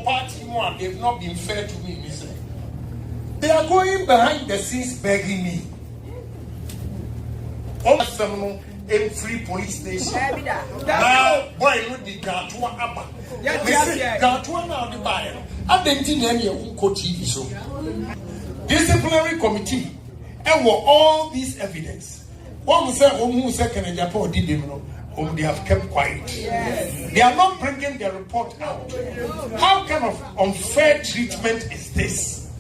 party one, they've not been fair to me. They are going behind the scenes begging me. Also, in free police station. Now, boy, look the Gatua Abba. Gatua now the buyer. I didn't think any of TV show. Disciplinary committee. And all this evidence. One will say, who second Agyapong did them know. They have kept quiet. Yes. They are not bringing their report out. How kind of unfair treatment is this?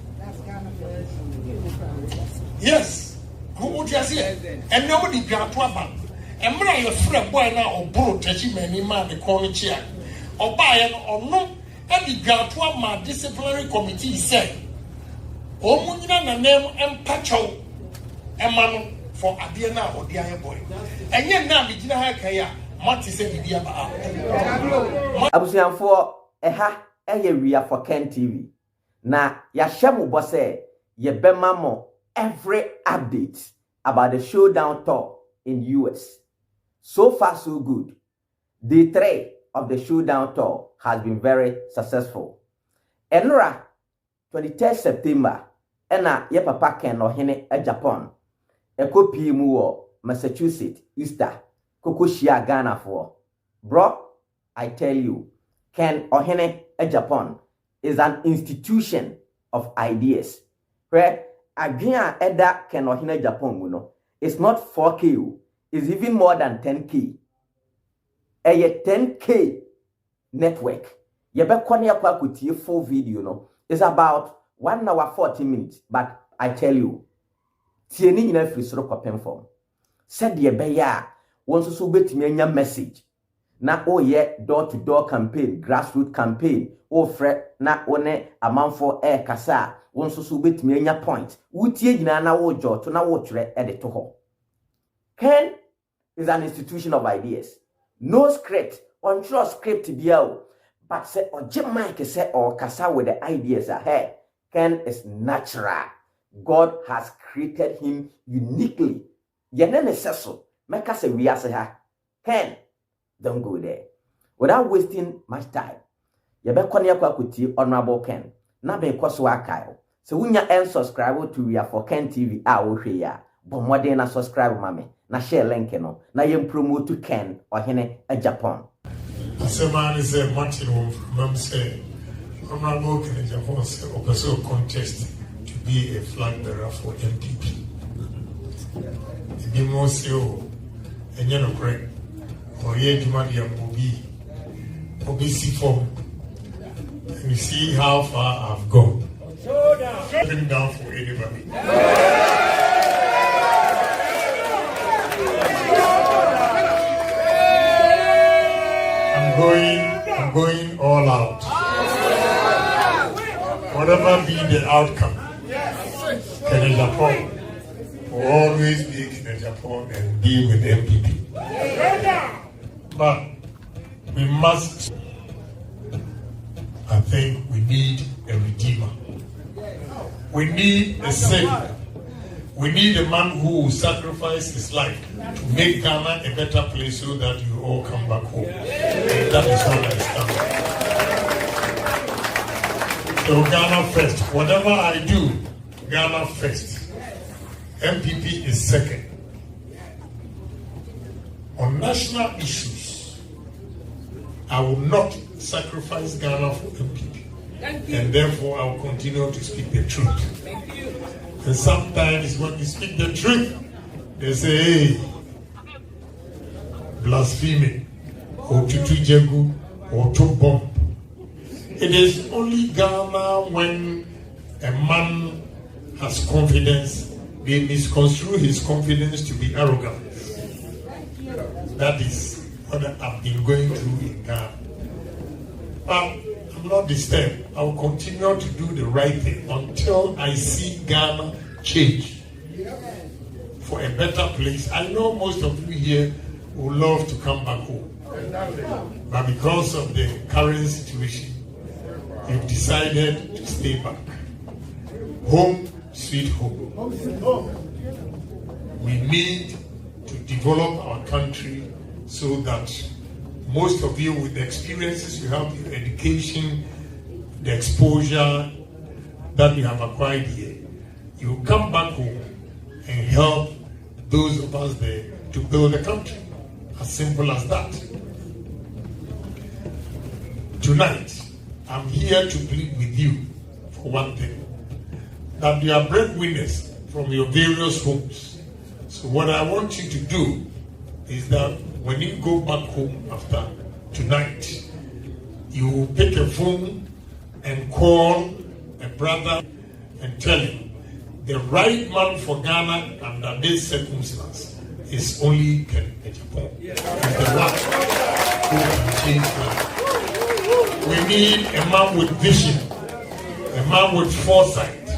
Yes. Who would you say? And nobody got to a bank. And when I friend boy now or bro touching many man the corner chair or buy or no, and the got to my disciplinary committee said, oh, Munina and name and Pacho and man. For Adiana or the boy. And yet now we didn't have Kaya. Monty said the about Abusian for we are for Ken TV. Na Yashamu Bosse, ye bemamo every update about the ShowDown tour in US. So far, so good. Day 3 of the ShowDown tour has been very successful. Enra 23rd September, ena ye papa Ken or Hene Agyapong. Eko pimu wo Massachusetts, Easter, Kokoshia Ghana for. Bro, I tell you, Ken Ohene Agyapong is an institution of ideas. Where Agria Eda Ken Ohene Agyapong, it's not 4K, it's even more than 10K. A 10K network. Yebe kwani kwa kutie full video, it's about 1 hour 40 minutes. But I tell you, tieni nyina free soro kopem form said ye beya won so betimi anya message na o ye door to door campaign, grassroots campaign o fre na one amanfo kasa won so betimi anya point wutie nyina na wo jo to na wo twere e de to ho. Ken is an institution of ideas. No script, on trust script biao, but say oje mic say or kasa with the ideas ahead. Ken is natural. God has created him uniquely. Yenene seso, meka se wiase ha. Ken, don't go there. Without wasting much time, yebekwane yakwa kuti Honorable Ken. Na be kwaso akayo. Se wunya subscribe to We Are For Ken TV a wo hwe ya. Bomode na subscribe mame. Na share link no. Na yem promote to Ken Ohene Agyapong. Asemani se Martin from say Honorable Ken Agyapong say opeso contest to be a flag bearer for MPP. Be more so, and you know, correct. Or ye Jumadia Obi form. And you see how far I've gone. Bring down for anybody. I'm going all out. Whatever be the outcome, Ken Agyapong will always be Ken Agyapong and be with MPP. But we must, I think we need a redeemer. We need a savior. We need a man who will sacrifice his life to make Ghana a better place so that you all come back home. And that is what I stand. So Ghana first. Whatever I do, Ghana first. MPP is second. On national issues, I will not sacrifice Ghana for MPP. And therefore, I will continue to speak the truth. And sometimes when you speak the truth, they say, hey, blasphemy, or tutu or to bomb. It is only Ghana when a man has confidence, they misconstrue his confidence to be arrogant. That is what I've been going through in Ghana. But I'm not disturbed. I will continue to do the right thing until I see Ghana change for a better place. I know most of you here would love to come back home. But because of the current situation, you've decided to stay back. Home, sweet home. We need to develop our country so that most of you with the experiences you have, your education, the exposure that you have acquired here, you come back home and help those of us there to build the country. As simple as that. Tonight, I'm here to plead with you for one thing, that you are breadwinners from your various homes. So what I want you to do is that when you go back home after tonight, you pick a phone and call a brother and tell him the right man for Ghana under this circumstance is only Agyapong. He's the one who can change Ghana. We need a man with vision, a man with foresight,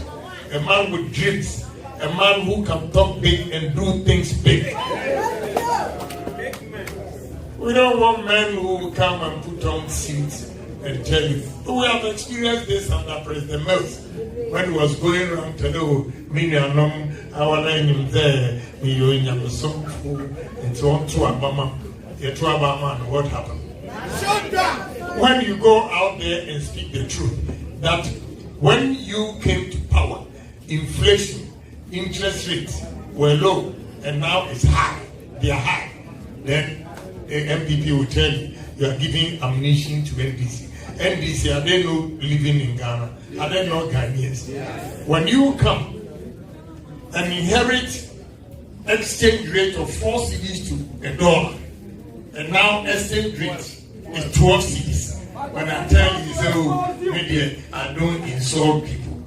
a man with dreams, a man who can talk big and do things big. We don't want men who will come and put on suits and tell you. We have experienced this under President Mills when he was going around to know our name there, and so on to Obama, and what happened? When you go out there and speak the truth, that when you came to power, inflation, interest rates were low, and now it's high, they are high, then the MPP will tell you, you are giving ammunition to NDC. NDC, are they not living in Ghana? Are they not Ghanaians? When you come and inherit exchange rate of 4 cedis to $1, and now exchange rate is 12 cedis. When I tell you, say, oh, maybe I don't insult people.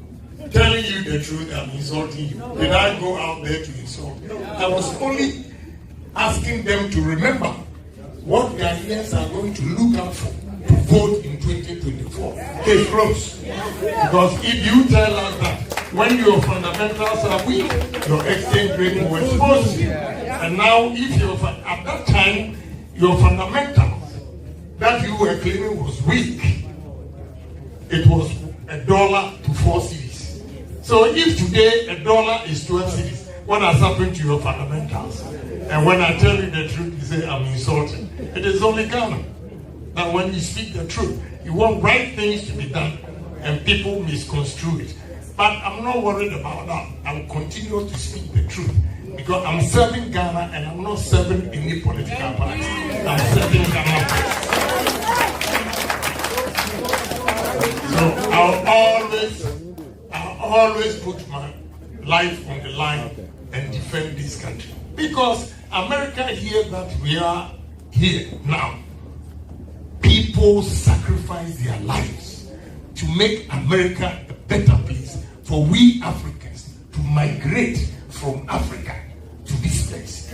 Telling you the truth, I'm insulting you. Did I go out there to insult? I was only asking them to remember what Ghanaians are going to look out for to vote in 2024. Case closed. Because if you tell us that when your fundamentals are weak, your exchange rate was positive. And now, if at that time, your fundamentals that you were claiming was weak, it was $1 to 4 cedis. So if today $1 is 12 cedis, what has happened to your fundamentals? And when I tell you the truth, you say I'm insulting. It is only Ghana. Now when you speak the truth, you want right things to be done, and people misconstrue it. But I'm not worried about that. I'll continue to speak the truth, because I'm serving Ghana and I'm not serving any political party. I'm serving Ghana. So I'll always put my life on the line and defend this country. Because America here that we are here now, people sacrifice their lives to make America a better place for we Africans to migrate from Africa to this place.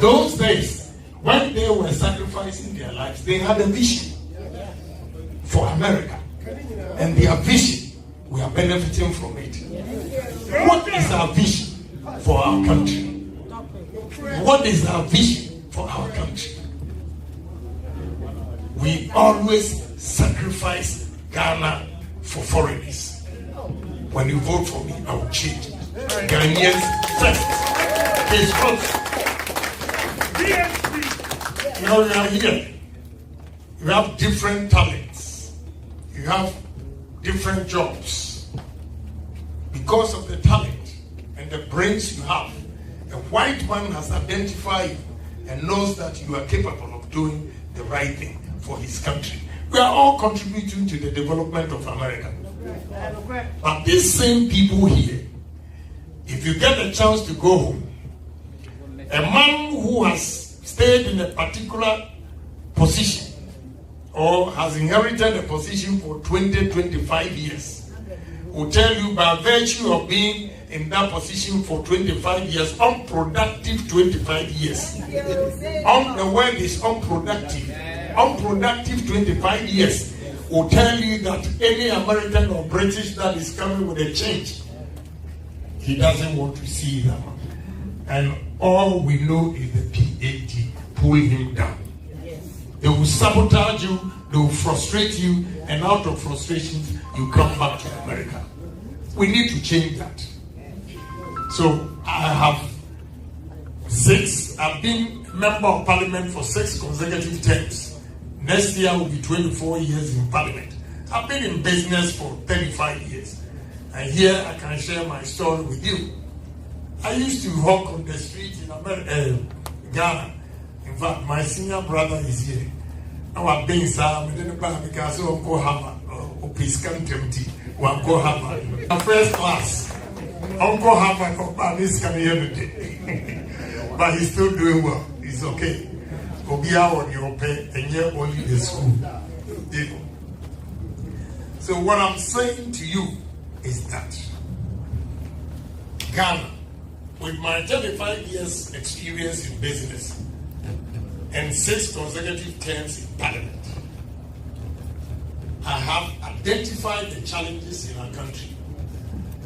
Those days, when they were sacrificing their lives, they had a vision for America. And their vision, we are benefiting from it. What is our vision for our country? What is our vision for our country? We always sacrifice Ghana for foreigners. When you vote for me, I will change it. Ghanaians first. It's close. You know, you are here. You have different talents. You have different jobs. Because of the talent and the brains you have, a white man has identified you and knows that you are capable of doing the right thing for his country. We are all contributing to the development of America. But these same people here, if you get a chance to go home, a man who has stayed in a particular position or has inherited a position for 20, 25 years will tell you, by virtue of being in that position for 25 years, unproductive 25 years. The word is unproductive. Unproductive 25 years will tell you that any American or British that is coming with a change, he doesn't want to see that. And all we know is the PAT pulling him down. They will sabotage you, they will frustrate you, and out of frustration, you come back to America. We need to change that. So I've been member of parliament for 6 consecutive terms. Next year will be 24 years in Parliament. I've been in business for 35 years. And here I can share my story with you. I used to walk on the street in Ghana. In fact, my senior brother is here. Now I've been some, because Uncle Hammer, or Piscan Tempty, or Uncle Hammer. First class. Uncle Hammer, this can every day. But he's still doing well. He's okay. Obia on your pay, and yet only the school. So what I'm saying to you is that Ghana, with my 35 years experience in business and 6 consecutive terms in Parliament, I have identified the challenges in our country.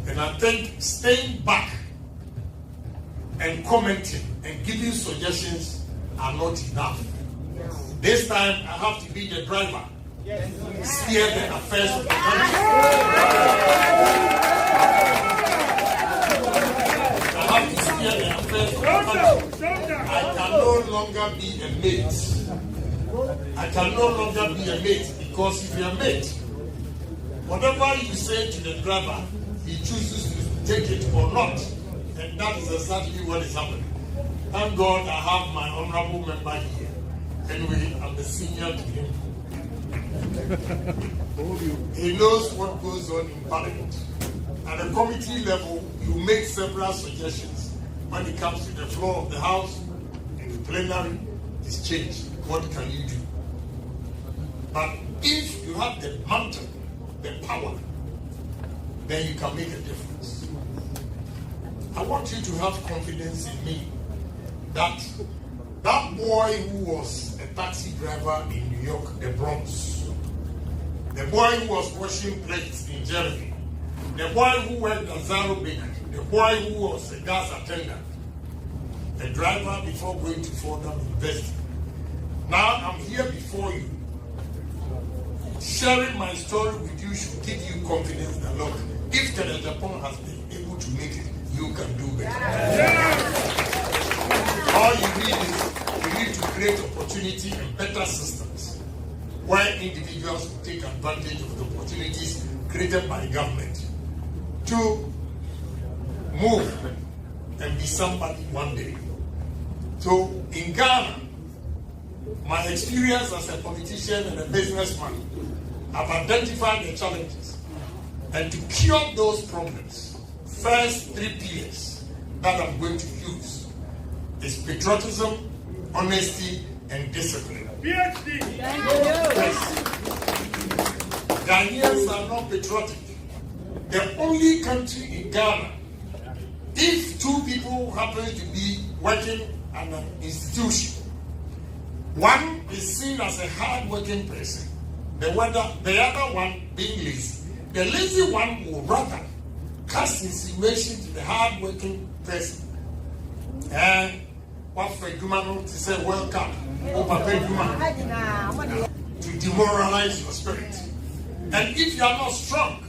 And I think staying back and commenting and giving suggestions are not enough. This time I have to be the driver, steer the affairs of the country. I have to steer the affairs of the country. I can no longer be a mate. I can no longer be a mate, because if you're a mate, whatever you say to the driver, he chooses to take it or not. And that is exactly what is happening. Thank God I have my honorable member here. Anyway, I'm the senior to him. He knows what goes on in Parliament. At the committee level, you make several suggestions. When it comes to the floor of the House, in the plenary, it's changed. What can you do? But if you have the mantle, the power, then you can make a difference. I want you to have confidence in me that that boy who was a taxi driver in New York, the Bronx, the boy who was washing plates in Jeremy, the boy who worked at Zaro Bakery, the boy who was a gas attendant, the driver before going to Fordham University. Now I'm here before you. Sharing my story with you should give you confidence that, look, if Agyapong has been able to make it, you can do better. All you need to create opportunity and better systems where individuals will take advantage of the opportunities created by government to move and be somebody one day. So in Ghana, my experience as a politician and a businessman, I've identified the challenges, and to cure those problems, first 3 pillars that I'm going to use is patriotism, honesty, and discipline. PhD! Yes. Ghanaians are not patriotic. The only country in Ghana, if 2 people happen to be working at an institution, one is seen as a hard-working person, the other one being lazy. The lazy one will rather cast insinuation to the hard-working person. And what for Jumano to say welcome, to demoralize your spirit. And if you are not strong,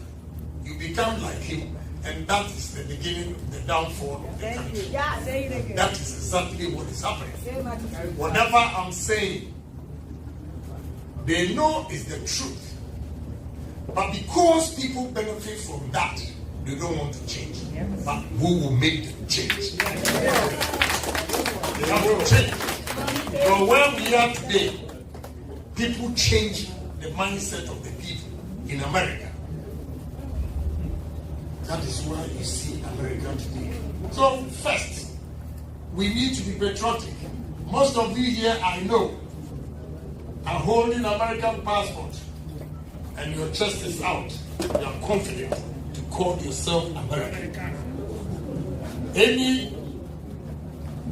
you become like him, and that is the beginning of the downfall of the country. That is exactly what is happening. Whatever I'm saying, they know is the truth. But because people benefit from that, they don't want to change. But who will make them change? They have to change. But where we are today, people change the mindset of the people in America. That is why you see America today. So first, we need to be patriotic. Most of you here, I know, are holding American passport, and your chest is out. You are confident to call yourself American. Any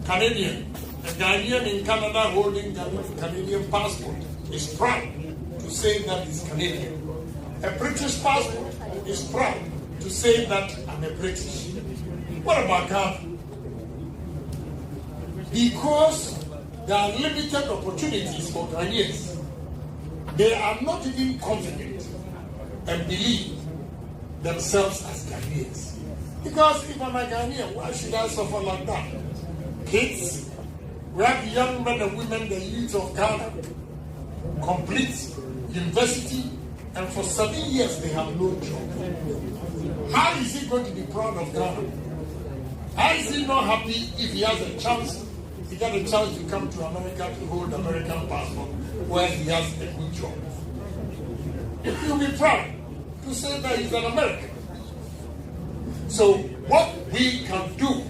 Canadian, a Ghanaian in Canada holding Canadian passport is proud to say that he's Canadian. A British passport is proud to say that I'm a British. What about Ghana? Because there are limited opportunities for Ghanaians, they are not even confident and believe themselves as Ghanaians. Because if I'm a Ghanaian, why should I suffer like that? Kids, we have young men and women, the youth of Ghana, complete university, and for 7 years they have no job. How is he going to be proud of Ghana? How is he not happy if he has a chance, he got a chance to come to America to hold American passport where he has a good job? He'll be proud to say that he's an American. So what we can do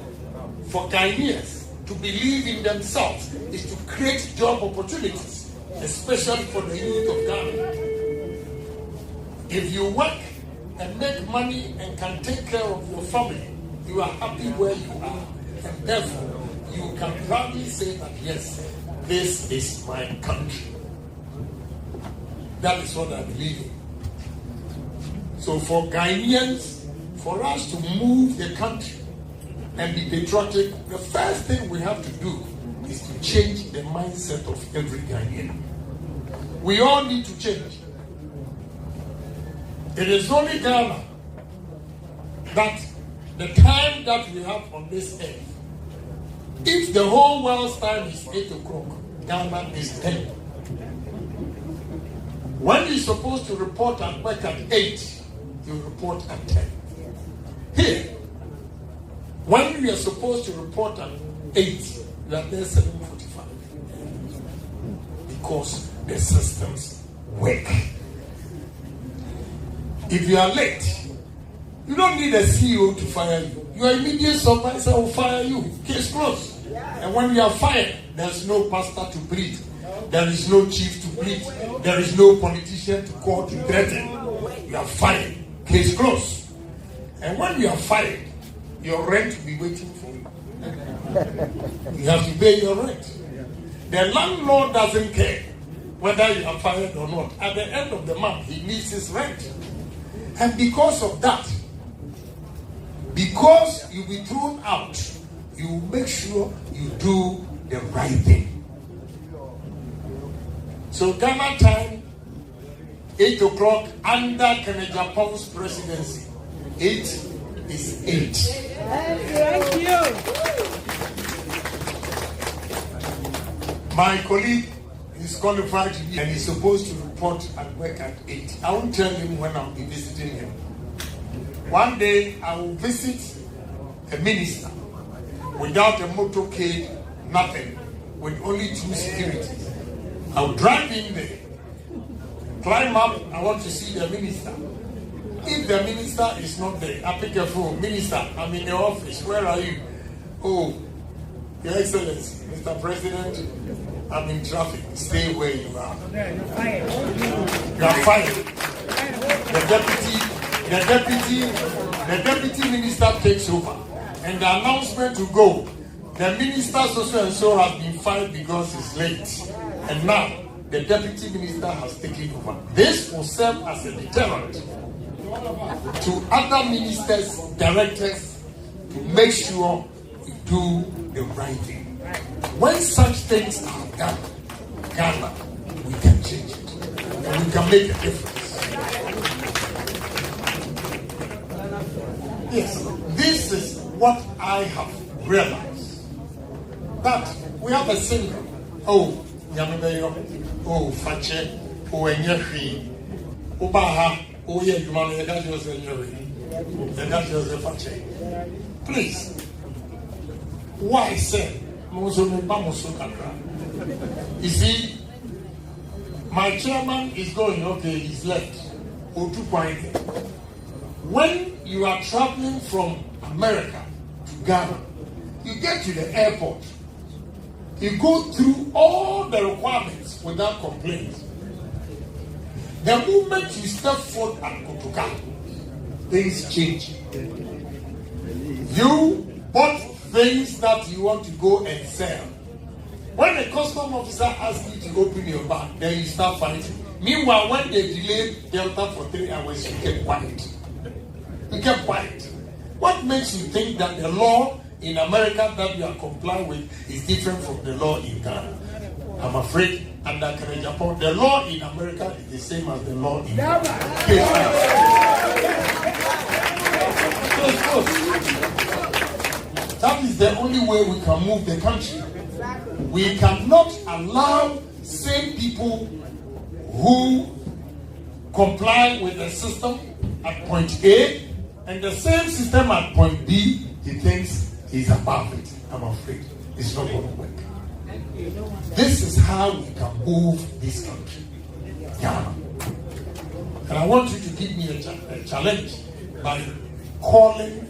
for Ghanaians to believe in themselves is to create job opportunities, especially for the youth of Ghana. If you work and make money and can take care of your family, you are happy where you are. And therefore, you can proudly say that, yes, this is my country. That is what I believe in. So for Ghanaians, for us to move the country and be patriotic, the first thing we have to do is to change the mindset of every Ghanaian. We all need to change. It is only Ghana that the time that we have on this earth, if the whole world's time is 8 o'clock, Ghana is 10. When you're supposed to report at work at 8, you report at 10. Here, when we are supposed to report at 8, you are there 7:45. Because the systems work. If you are late, you don't need a CEO to fire you. Your immediate supervisor will fire you. Case closed. And when you are fired, there's no pastor to plead. There is no chief to plead. There is no politician to call to threaten. You are fired. Case closed. And when you are fired, your rent will be waiting for you. You have to pay your rent. The landlord doesn't care whether you are fired or not. At the end of the month, he needs his rent. And because of that, because you'll be thrown out, you make sure you do the right thing. So Ghana time, 8 o'clock under Agyapong's presidency. 8 is 8. Thank you. My colleague is qualified to be, and he's supposed to report at work at 8. I won't tell him when I'll be visiting him. One day I will visit a minister without a motorcade, nothing, with only 2 securities. I'll drive in there, climb up, I want to see the minister. If the minister is not there, I pick a phone. Minister, I'm in the office. Where are you? Oh, Your Excellency, Mr. President, I'm in traffic. Stay where you are. You are fired. The deputy minister takes over. And the announcement to go, the minister so and so has been fired because he's late. And now the deputy minister has taken over. This will serve as a deterrent to other ministers, directors, to make sure we do the right thing. When such things are done, Ghana, we can change it. And we can make a difference. Yes, this is what I have realized. That we have a syndrome. Oh, Yamabeyo, oh, Fache, oh, Enyefi, Obaha, oh, yeah, you want to get yourself and that's yourself Fache. Please, why say, you see, my chairman is going, okay, he's left. When you are traveling from America to Ghana, you get to the airport, you go through all the requirements without complaints. The moment you step foot at Kotoka, things change. You bought things that you want to go and sell. When the custom officer asks you to open your bag, then you start fighting. Meanwhile, when they delayed Delta for 3 hours, you kept quiet. You kept quiet. What makes you think that the law in America that you are complying with is different from the law in Ghana? I'm afraid under Agyapong, the law in America is the same as the law in Ghana. That is the only way we can move the country. We cannot allow same people who comply with the system at point A, and the same system at point B, he thinks he's above it. I'm afraid it's not going to work. This is how we can move this country. Ghana. And I want you to give me a challenge by calling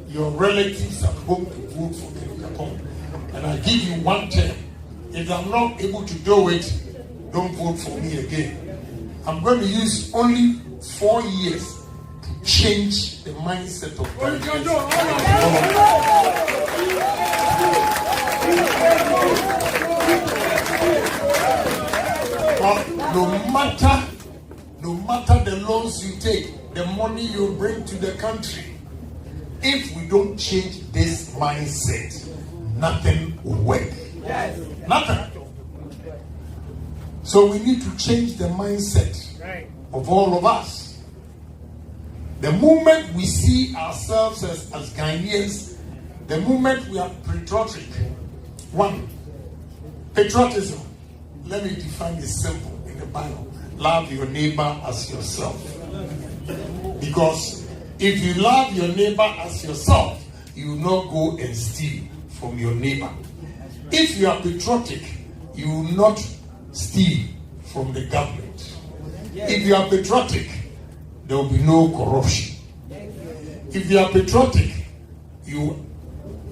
your relatives at home to vote for Agyapong. And I give you one term. If I'm not able to do it, don't vote for me again. I'm going to use only 4 years to change the mindset of Ghanaians. No matter the loans you take, the money you bring to the country, if we don't change this mindset, nothing will work. Yes. Nothing. So we need to change the mindset of all of us. The moment we see ourselves as Ghanaians, the moment we are patriotic, one, patriotism, let me define it simple in the Bible. Love your neighbor as yourself. Because if you love your neighbor as yourself, you will not go and steal from your neighbor. If you are patriotic, you will not steal from the government. If you are patriotic, there will be no corruption. If you are patriotic, you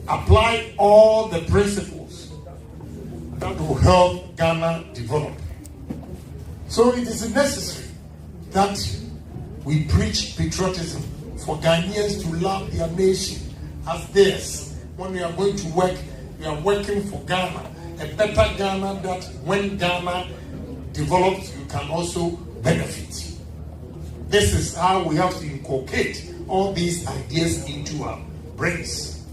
apply all the principles that will help Ghana develop. So it is necessary that we preach patriotism for Ghanaians to love their nation as theirs. When we are going to work, we are working for Ghana, a better Ghana that when Ghana develops, you can also benefit. This is how we have to inculcate all these ideas into our brains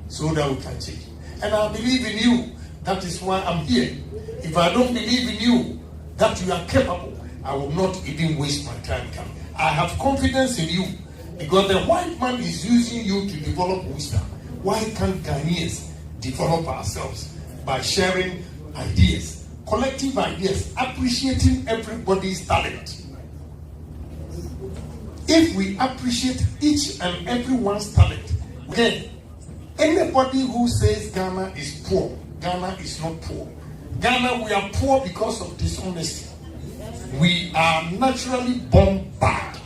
so that we can change. And I believe in you. That is why I'm here. If I don't believe in you, that you are capable, I will not even waste my time coming. I have confidence in you because the white man is using you to develop wisdom. Why can't Ghanaians develop ourselves by sharing ideas, collective ideas, appreciating everybody's talent? If we appreciate each and everyone's talent, again, anybody who says Ghana is poor, Ghana is not poor. Ghana, we are poor because of dishonesty. We are naturally born bad.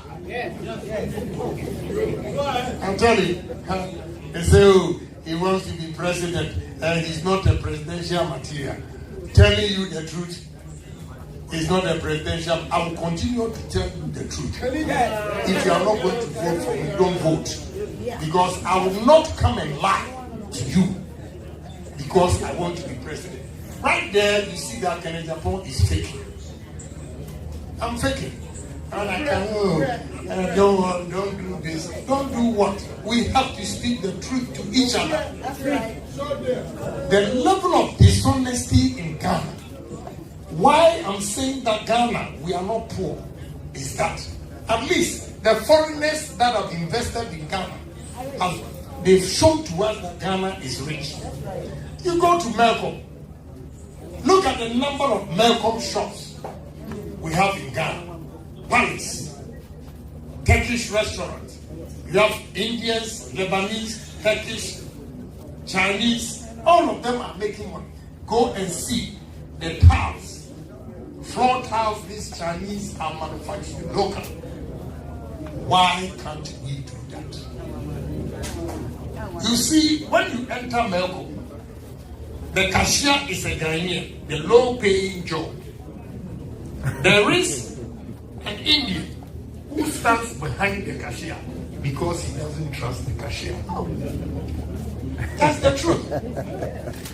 I'm telling you, they say, oh, he wants to be president and he's not a presidential material. Telling you the truth, he's not a presidential. I will continue to tell you the truth. If you are not going to vote for me, don't vote. Because I will not come and lie to you because I want to be president. Right there, you see that Agyapong is faking. I'm faking. And I can, don't do this. Don't do what? We have to speak the truth to each other. The level of dishonesty in Ghana, why I'm saying that Ghana, we are not poor, is that at least the foreigners that have invested in Ghana, they've shown to us that Ghana is rich. You go to Malcolm, look at the number of Malcolm shops we have in Ghana. Palace, Turkish restaurants. You have Indians, Lebanese, Turkish, Chinese. All of them are making money. Go and see the tiles, floor tiles these Chinese are manufacturing locally. Why can't we do that? You see, when you enter Melco, the cashier is a Ghanaian, the low-paying job. There is an Indian who stands behind the cashier because he doesn't trust the cashier. That's the truth.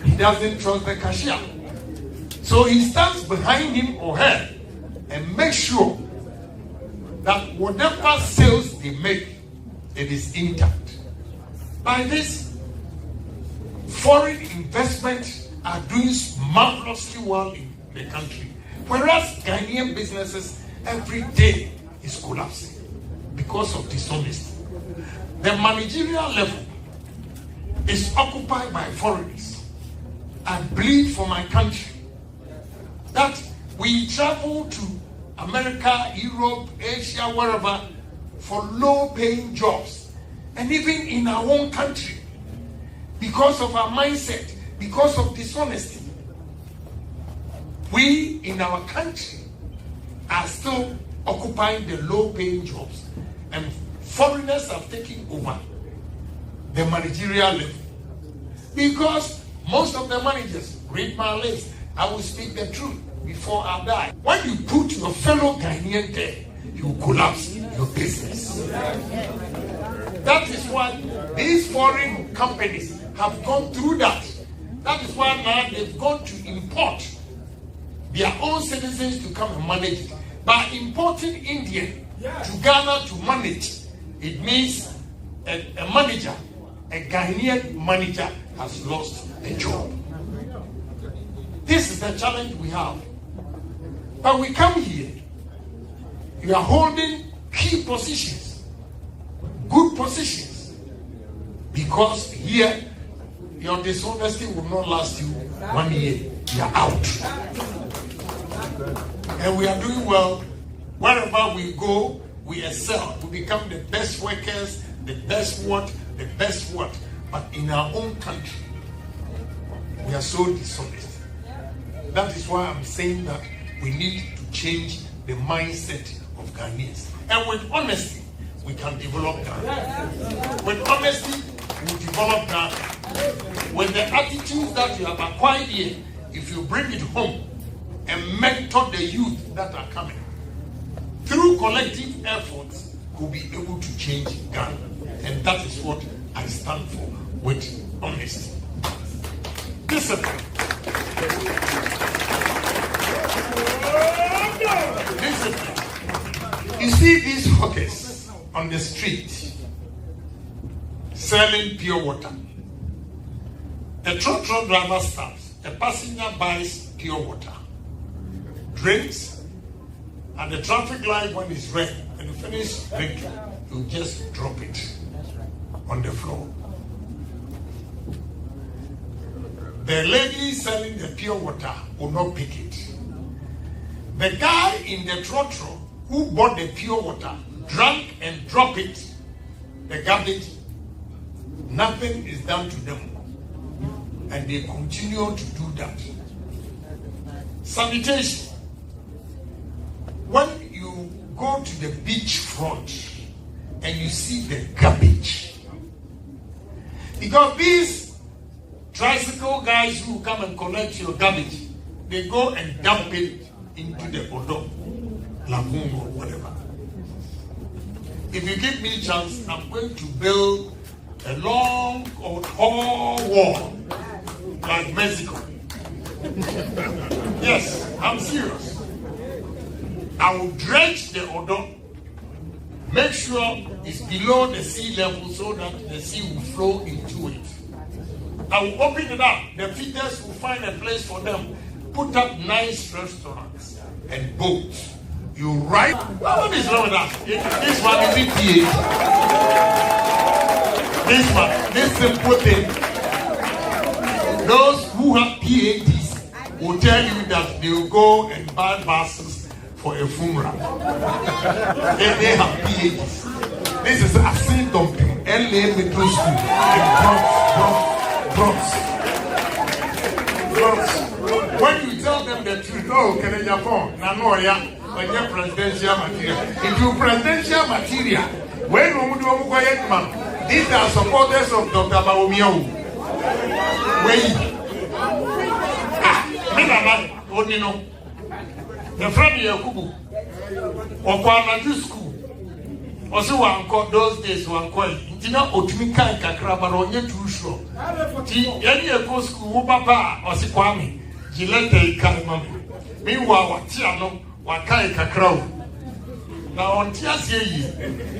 He doesn't trust the cashier. So he stands behind him or her and makes sure that whatever sales they make, it is intact. By this, foreign investments are doing marvelously well in the country. Whereas Ghanaian businesses every day is collapsing because of dishonesty. The managerial level is occupied by foreigners. I bleed for my country that we travel to America, Europe, Asia, wherever, for low-paying jobs. And even in our own country, because of our mindset, because of dishonesty, we in our country are still occupying the low-paying jobs, and foreigners have taken over the managerial level. Because most of the managers, read my list, I will speak the truth before I die. When you put your fellow Ghanaian there, you collapse your business. That is why these foreign companies have gone through that. That is why now they've gone to import their own citizens to come and manage it. By importing Indian to Ghana to manage, it means a manager, a Ghanaian manager, has lost a job. This is the challenge we have. But we come here, you are holding key positions, good positions, because here your dishonesty will not last you 1 year. You are out. And we are doing well. Wherever we go, we excel. We become the best workers, the best what. But in our own country, we are so dishonest. That is why I'm saying that we need to change the mindset of Ghanaians. And with honesty, we can develop Ghana. With honesty, we develop Ghana. With the attitudes that you have acquired here, if you bring it home and mentor the youth that are coming, through collective efforts, we'll be able to change Ghana. And that is what I stand for, with honesty. Discipline. Discipline. You see these hawkers on the street selling pure water. A truck driver stops, a passenger buys pure water, drinks, and the traffic light when it's red, and you finish drinking, you just drop it on the floor. The lady selling the pure water will not pick it. The guy in the trotro who bought the pure water drank and dropped it, the garbage, nothing is done to them. And they continue to do that. Sanitation. When you go to the beach front and you see the garbage, because these tricycle guys who come and collect your garbage, they go and dump it into the Odo, lagoon or whatever. If you give me a chance, I'm going to build a long or tall wall like Mexico. Yes, I'm serious. I will dredge the Odo, make sure it's below the sea level so that the sea will flow into it. I will open it up. The feeders will find a place for them. Put up nice restaurants and boats. You write. What is wrong with that? This one is EPA. This one, this simple thing. Those who have PhDs will tell you that they will go and buy buses for a funeral. They have PhDs. This is a scene dumping. LA Middle School in Bronx. When you tell them the truth, oh, Agyapong, Nanoya, when you're presidential material. If you presidential material, when you do a quiet man, these are supporters of Dr. Bawumia. Only know the friend Yakubu or Kwanaju school. Also, one called those days, one called Tina Otumika Kakrabaronia too sure. Any a school, Papa or Sikwami, Gilete Kalmami. Meanwhile, Tiano, Wakai Kakrao. Now on Tiasi,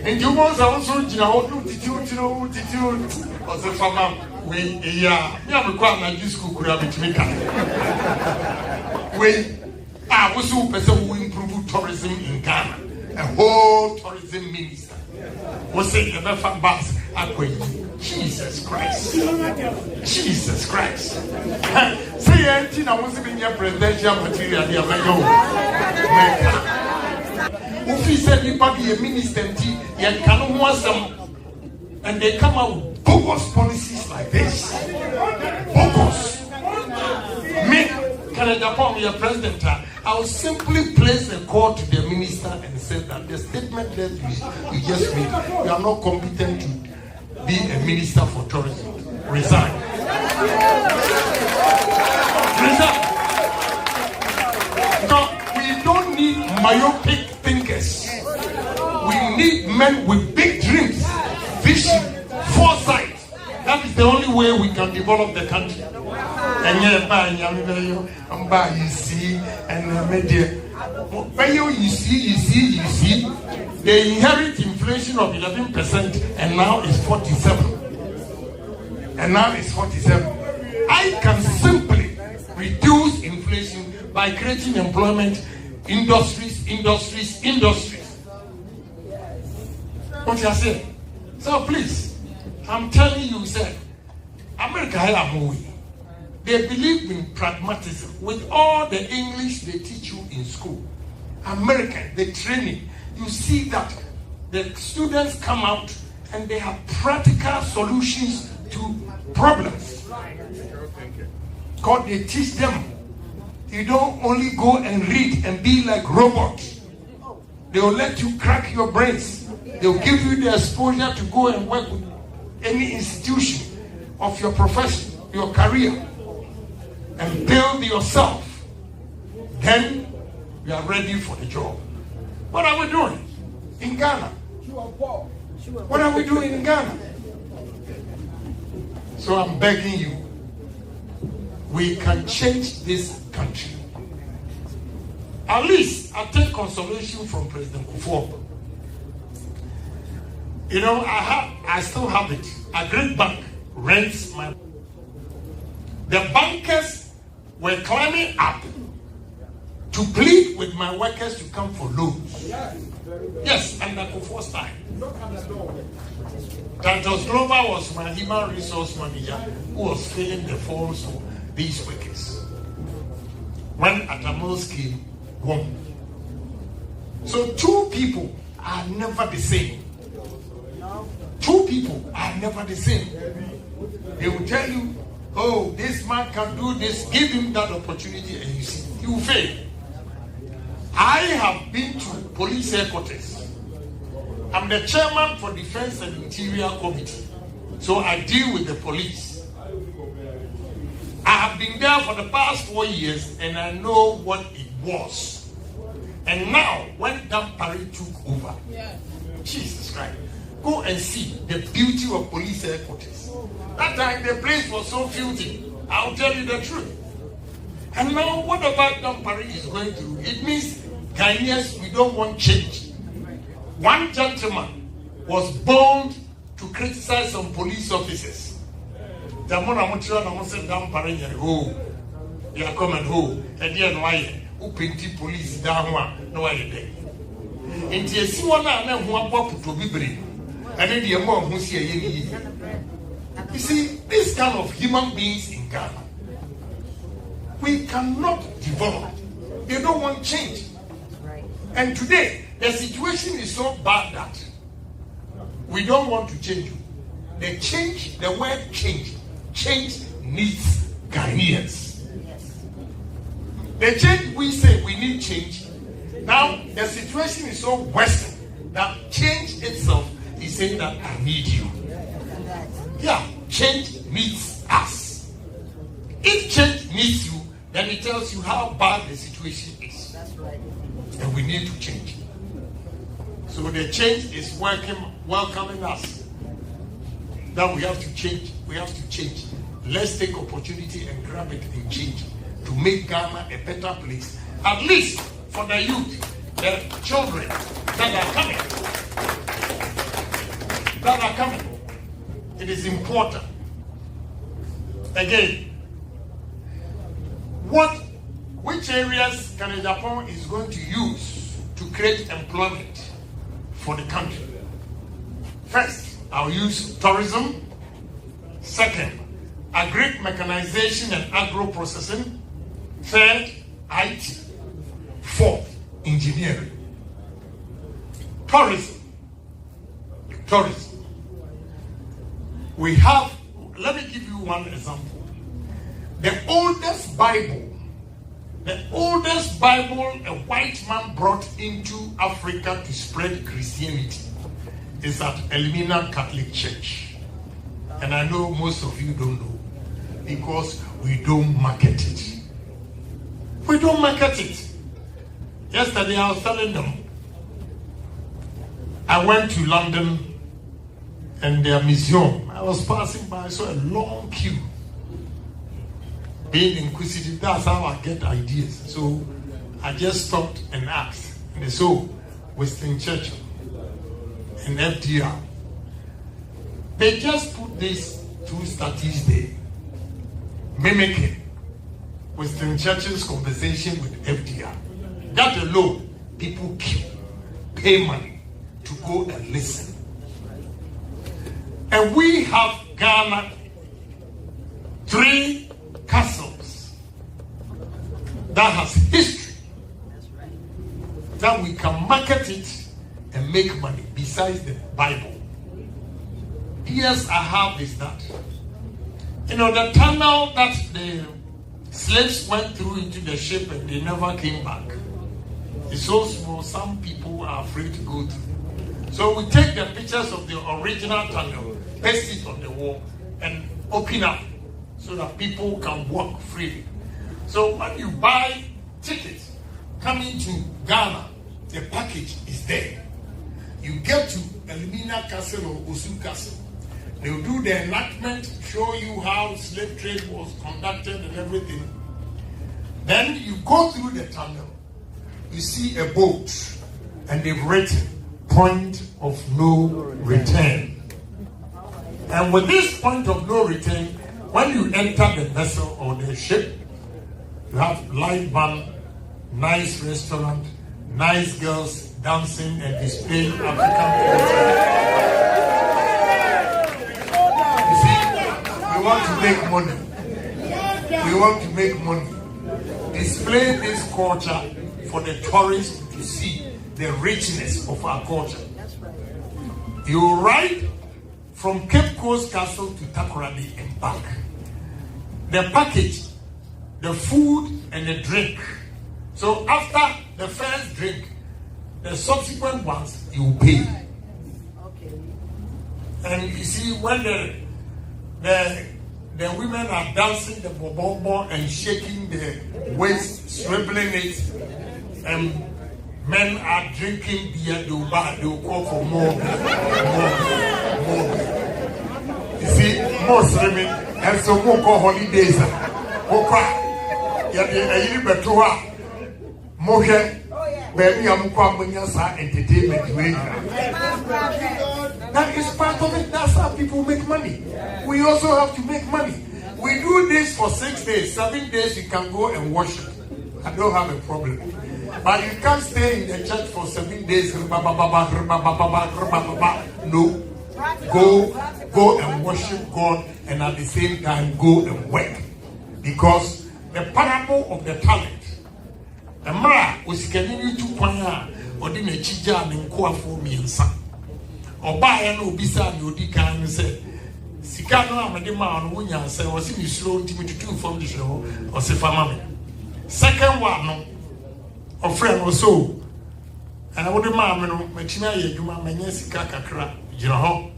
and you was also Jino, or the farmer. We never quite school could have been we are also person who improve tourism in Ghana. A whole tourism minister was saying the fan bus. Jesus Christ. Jesus Christ. Say, I was in your presidential material. Ufi said anybody a minister and they come out with bogus policies like this. Bogus. Me, Agyapong, your president, I will simply place a call to the minister and say that the statement that you just made, you are not competent to be a minister for tourism. Resign. Resign. No, we don't need myopic thinkers. We need men with big dreams, vision, foresight. That is the only way we can develop the country. And you see, and media. You see, they inherit inflation of 11%, and now it's 47. I can simply reduce inflation by creating employment, industries. What you are saying? So please, I'm telling you, sir, America is moving. They believe in pragmatism. With all the English they teach you in school, American, the training, you see that the students come out and they have practical solutions to problems. God, they teach them. You don't only go and read and be like robots. They will let you crack your brains. They will give you the exposure to go and work with any institution of your profession, your career, and build yourself. Then you are ready for the job. What are we doing in Ghana? What are we doing in Ghana? So I'm begging you, we can change this country. At least I take consolation from President Kufuor. You know, I still have it. A great bank rents my. The bankers were climbing up to plead with my workers to come for loans. Yes, under Kufuor's time. Santos Global was my human resource manager who was filling the forms for these workers. When Agyapong came home. So two people are never the same. Two people are never the same. They will tell you, oh, this man can do this, give him that opportunity, and you see, he will fail. I have been to police headquarters. I'm the chairman for Defense and Interior Committee. So I deal with the police. I have been there for the past 4 years and I know what it was. And now, when Dampari took over, Jesus Christ, go and see the beauty of police headquarters. That time the place was so filthy. I'll tell you the truth. And now, whatever Dampari is going through, it means Ghanaians, we don't want change. One gentleman was bound to criticize some police officers. The man said, "Oh, you are coming home. And then why? Who painted police down one? No why there." And you see one man who are put to be brave. And then the amount who see you see this kind of human beings in Ghana. We cannot develop. They don't want change. And today, the situation is so bad that we don't want to change you. The word change needs Ghanaians. The change we say we need change. Now the situation is so Western that change itself is saying that I need you. Yeah, change needs us. If change needs you, then it tells you how bad the situation is. That's right. And we need to change. So the change is welcoming us. That we have to change. We have to change. Let's take opportunity and grab it and change to make Ghana a better place. At least for the youth, the children that are coming. It is important. Again, which areas can Agyapong is going to use to create employment for the country? First, I'll use tourism. Second, agri mechanization and agro processing. Third, IT. Fourth, engineering. Tourism. We have, let me give you one example. The oldest Bible a white man brought into Africa to spread Christianity is at Elmina Catholic Church. And I know most of you don't know because we don't market it. We don't market it. Yesterday I was telling them, I went to London and their museum. I was passing by, I saw a long queue. Being inquisitive, that's how I get ideas. So I just stopped and asked. And they saw Winston Churchill and FDR. They just put these two statues there, mimicking Winston Churchill's conversation with FDR. That alone, people queue, pay money to go and listen. And we have Ghana 3 castles that has history that we can market it and make money besides the Bible. Yes, I have is that, you know, the tunnel that the slaves went through into the ship and they never came back. It's so small, some people are afraid to go through. So we take the pictures of the original tunnel, paste it on the wall, and open up so that people can walk freely. So when you buy tickets coming to Ghana, the package is there. You get to Elmina Castle or Osu Castle. They'll do the enactment, show you how slave trade was conducted and everything. Then you go through the tunnel, you see a boat, and they've written, point of no return. And with this point of no return, when you enter the vessel or the ship, you have live band, nice restaurant, nice girls dancing and displaying African culture. You see, we want to make money. We want to make money. Display this culture for the tourists to see the richness of our culture. You ride from Cape Coast Castle to Takoradi and back. The package, the food and the drink. So after the first drink, the subsequent ones you pay. Okay. And you see when the women are dancing the bobombo and shaking the waist, swiveling it, and men are drinking beer, they'll call for more. You see, more swimming, and so more call holidays. Baby, I'm coming as entertainment. That is part of it. That's how people make money. We also have to make money. We do this for 6 days, 7 days. You can go and worship. I don't have a problem. But you can't stay in the church for 7 days. No. Go and worship God and at the same time go and work. Because the parable of the talent. Amra was getting to Panya or didn't a chija and inquire for me and son. Or buy an obisa and Yodika and say, Sikano Amadima and Wunya say, was in his road to do from the show or say, Family. Second one, no, or friend or so. And I would demand, Machina, you my Sika Kakra, you know.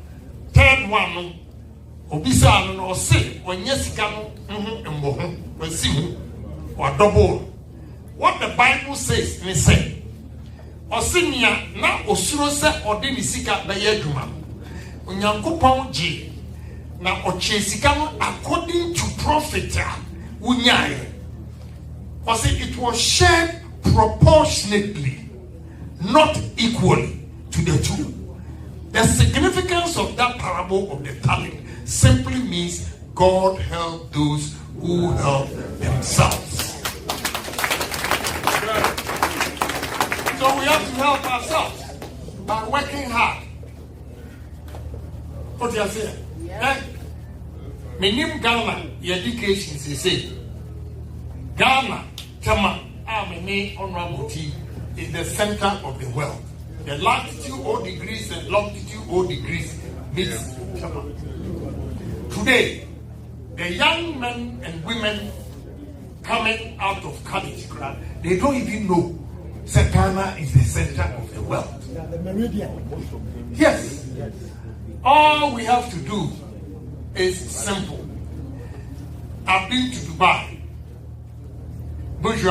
Third one, Obisa or say, when Yesikano and Bohum, or see, or double. What the Bible says, they say, Osinia na osuro se ode ni sika beye adwuma. Onyankopon ji na oche sika no according to prophet unyaye. Because it was shared proportionately, not equally to the two. The significance of that parable of the talent simply means God helped those who help themselves. So we have to help ourselves by working hard. What do you say? Yeah. Minim Ghana, the education is say Ghana, Tama, Amini, Honorable T, is the center of the world. The latitude or degrees and longitude or degrees meets. Today, the young men and women coming out of college, they don't even know Ghana is the center of the world. The meridian. Yes. All we have to do is simple. I've been to Dubai, Burj.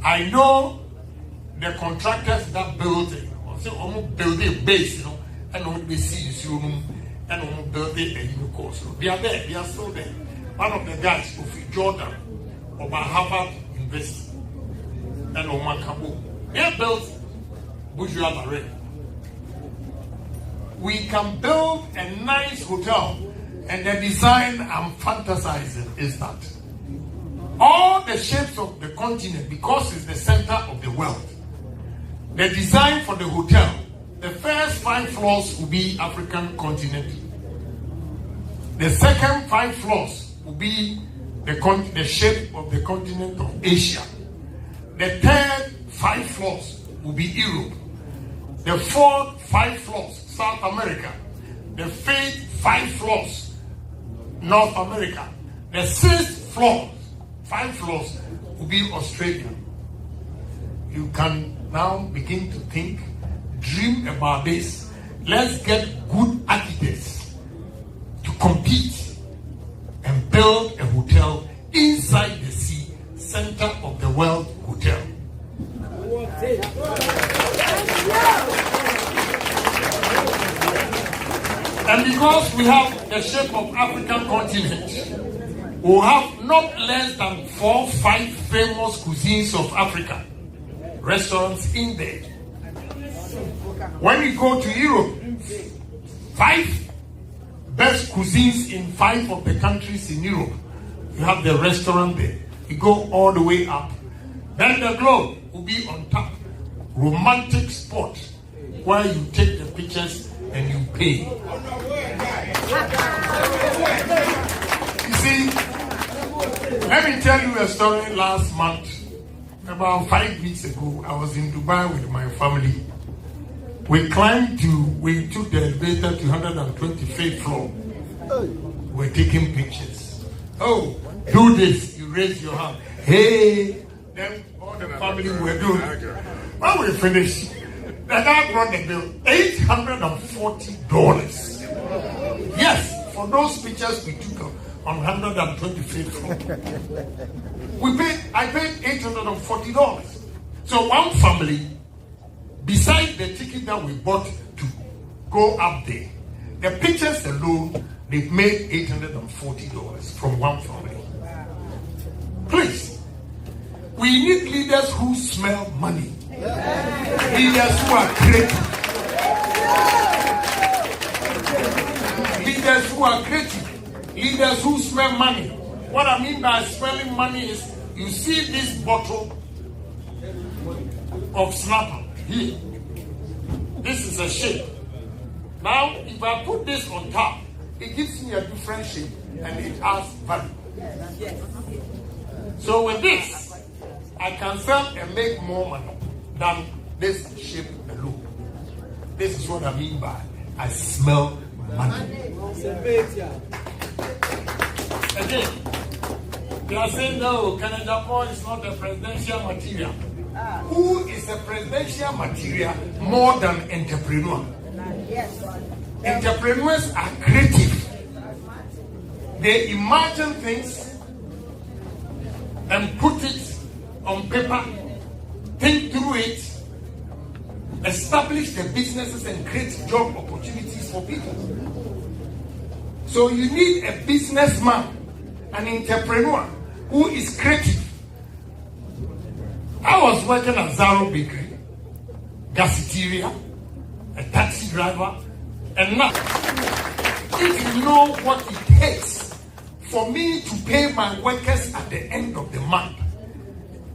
I know the contractors that build it. So almost build a base, and almost they see you, and almost build it a new course. They are there, they are still there. One of the guys of Jordan, of Harvard University, and Oman Kabo, they built Burj Al Arab. We can build a nice hotel, and the design I'm fantasizing is that all the shapes of the continent, because it's the center of the world, the design for the hotel, the first 5 floors will be African continent. The second 5 floors will be the shape of the continent of Asia. The third 5 floors will be Europe. The fourth 5 floors, South America. The fifth 5 floors, North America. The sixth floor, 5 floors, will be Australia. You can now begin to think, dream about this. Let's get good architects to compete and build a hotel inside the sea, center of the world hotel. And because we have the shape of African continent, we have not less than 4 or 5 famous cuisines of Africa, restaurants in there. When you go to Europe, 5 best cuisines in 5 of the countries in Europe, you have the restaurant there. You go all the way up. Then the globe will be on top. Romantic spot where you take the pictures and you pay. You see, let me tell you a story. Last month, about 5 weeks ago, I was in Dubai with my family. We took the elevator to 125th floor. We're taking pictures. Oh, do this. You raise your hand. Hey, then all the family were doing. When we finished, the guy brought the bill, $840. Yes, for those pictures we took on 125th floor. I paid $840. So one family, besides the ticket that we bought to go up there, the pictures alone, they've made $840 from one family. Please, we need leaders who smell money. Leaders who are creative. Leaders who are creative. Leaders who smell money. What I mean by smelling money is, you see this bottle of snapper here. This is a shape. Now, if I put this on top, it gives me a different shape and it adds value. So with this, I can sell and make more money than this shape alone. This is what I mean by I smell money. Again, they are saying no, Agyapong is not a presidential material. Who is a presidential material more than entrepreneur? Entrepreneurs are creative. They imagine things and put it on paper, think through it, establish the businesses and create job opportunities for people. So you need a businessman, an entrepreneur who is creative. I was working at Zaro Bakery, gaseteria, a taxi driver, and now, if you know what it takes for me to pay my workers at the end of the month,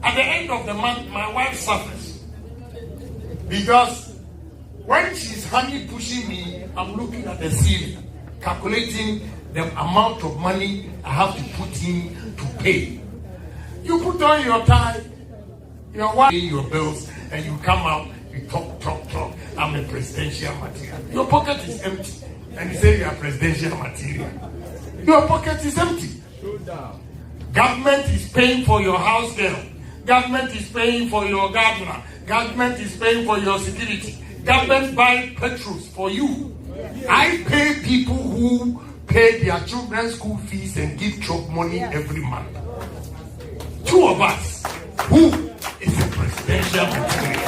at the end of the month, my wife suffers. Because when she's honey pushing me, I'm looking at the ceiling, calculating the amount of money I have to put in to pay. You put on your tie, your wife, your bills, and you come out, You talk. I'm a presidential material. Your pocket is empty. And you say you are presidential material. Your pocket is empty. Government is paying for your house girl. Government is paying for your gardener. Government is paying for your security. Government buy petrol for you. I pay people who pay their children's school fees and give chop money every month. Two of us. Who is a presidential material?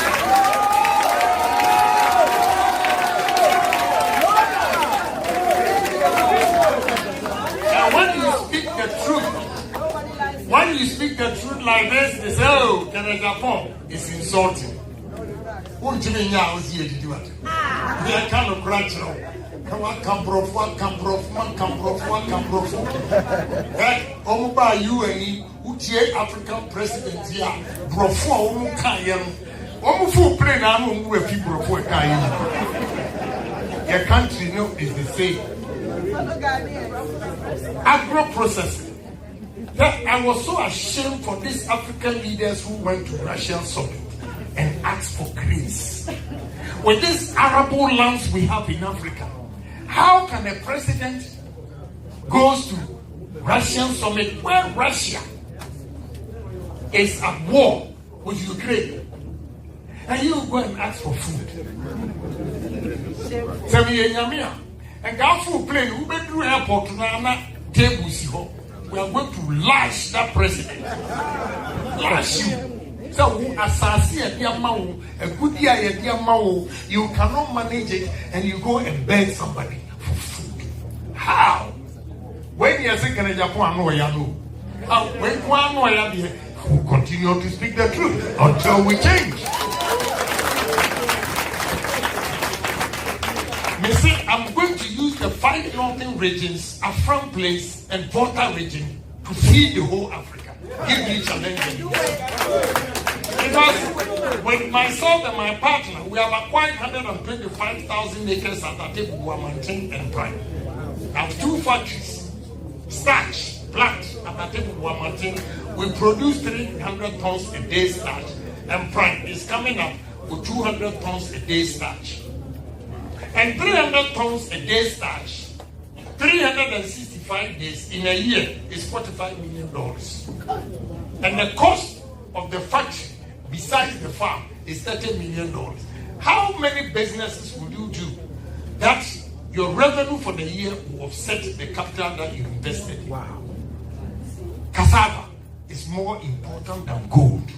And when you speak the truth like this, they say, oh, Agyapong is insulting. Who do you know is here to do it? They are kind of crunch now. Come by you and who African president here, Brofo, full plane, I don't know if people are your country is the same. Agro-processing. I was so ashamed for these African leaders who went to Russian summit and asked for grace. With these arable lands we have in Africa, how can a president goes to Russian summit where Russia is at war with Ukraine, and you go and ask for food? And go full plane, who been through airport now, table. We are going to lash that president. Lash you. So who assassin a dear man, a good year a dear man, you cannot manage it and you go and beg somebody for food. How? When you are saying Agyapong, no, you know. How? When one way who continue to speak the truth until we change. I'm going to use the 5 northern regions, Afram Place and Volta region to feed the whole Africa. Give me challenge. Because with myself and my partner, we have acquired 125,000 acres at Agyapong and Prime. I have 2 factories, starch plant at Agyapong. We produce 300 tons a day starch, and Prime is coming up with 200 tons a day starch. And 300 tons a day starch, 365 days in a year is $45 million. And the cost of the factory, besides the farm, is $30 million. How many businesses would you do that your revenue for the year will offset the capital that you invested in? Wow. Cassava is more important than gold.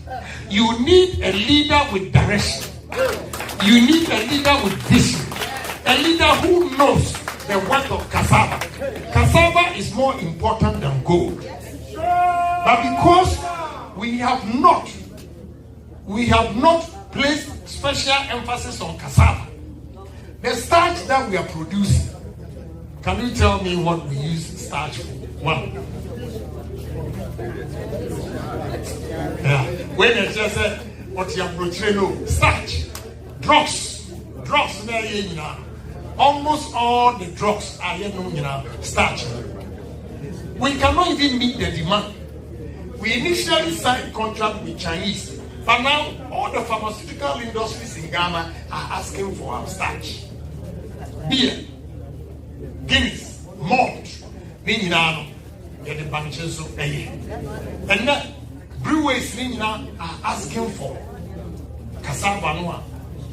You need a leader with direction. You need a leader with vision. A leader who knows the worth of cassava. Cassava is more important than gold. But because we have not placed special emphasis on cassava, the starch that we are producing, can you tell me what we use starch for? One. Yeah. When it just said, what you are producing, starch, drugs, almost all the drugs are starch. We cannot even meet the demand. We initially signed contract with Chinese, but now all the pharmaceutical industries in Ghana are asking for our starch. Beer, Guinness, malt, and now breweries are asking for cassava noa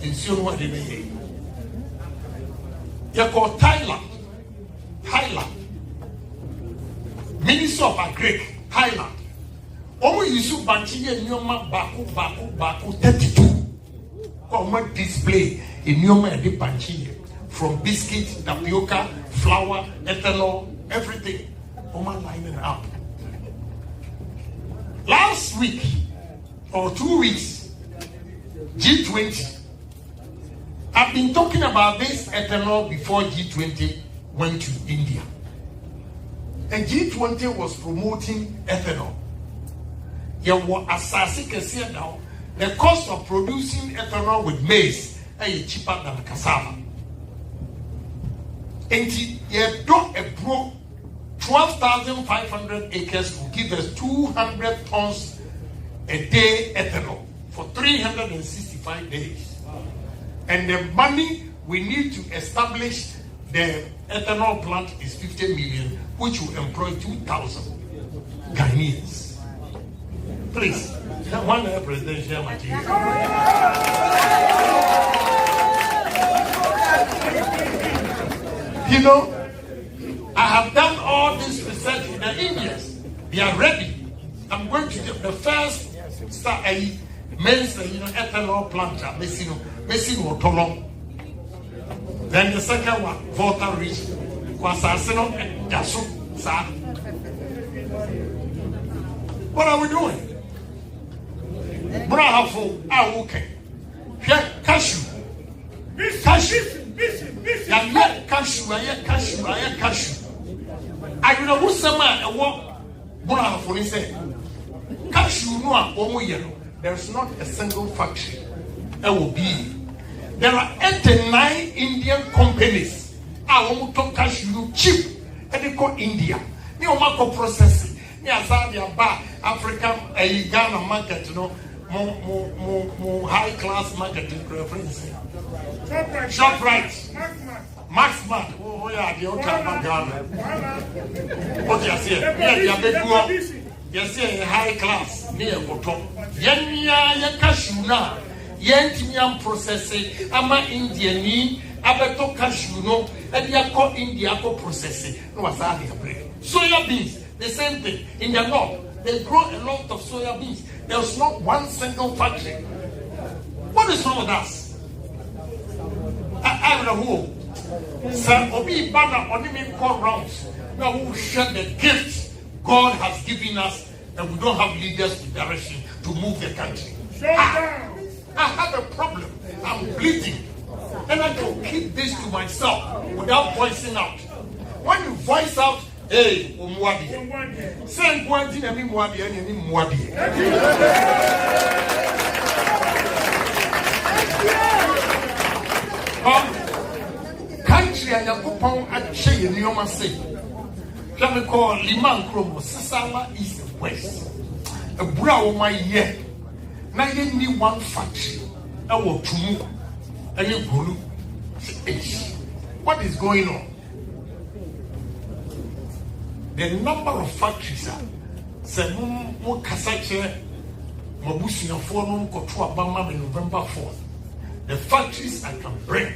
in Siono de. You call Thailand, Minister of Agric, Thailand. Omo yisu banchi ye nyoma baku 32. Omo display in nyoma e banchi from biscuit, tapioca, flour, ethanol, everything. Omo lining up. Last week or 2 weeks, G20. I've been talking about this ethanol before G20 went to India. And G20 was promoting ethanol. Now, the cost of producing ethanol with maize is cheaper than cassava. And you don't approve 12,500 acres will give us 200 tons a day ethanol for 365 days. And the money we need to establish the ethanol plant is 50 million, which will employ 2,000 Ghanaians. Please, one presidential material. You know, I have done all this research in the Indians. They are ready. I'm going to the first start a men's ethanol plant, Messino Tolong. Then the second one, Volta region. Kwasasino and Dasu Sa. What are we doing? Bravo, okay. Cashew. Cashew. Cashew. I don't know who someone and what Bravo is saying. Cashew, no, there's not a single factory. It will be. There are 89 Indian companies. I want to cashew cheap. And they call India. They are processing. They are African, Ghana market, you know, more high class marketing preference. ShopRite. Maxmart. Oh, yeah, the old Ghana. What you say? Yeah, you say high class near bottom. Yenya cashew now. Yentimian processing. Ama Indian abeto cashew no. And they call India processing. No, what's that? Soya beans. The same thing. In the north, they grow a lot of soya beans. There's not one single factory. What is wrong with us? I don't know. Sir Obi Bana only call rounds. Now who share the gifts God has given us, and we don't have leaders with direction to move the country. I have a problem. I'm bleeding. And I don't keep this to myself without voicing out. When you voice out, hey, Umwadi. Say Mwadi and Mwadi and Mwadi. Country and Agyapong at Shay in Yoma say. Can we call Liman Kromo, Sasawa East and West? A brow my year. Now you need one factory. I will two. And you go. What is going on? The number of factories are Semum Kasache Mabusia Forum Kotua Bama November 4th. The factories I can bring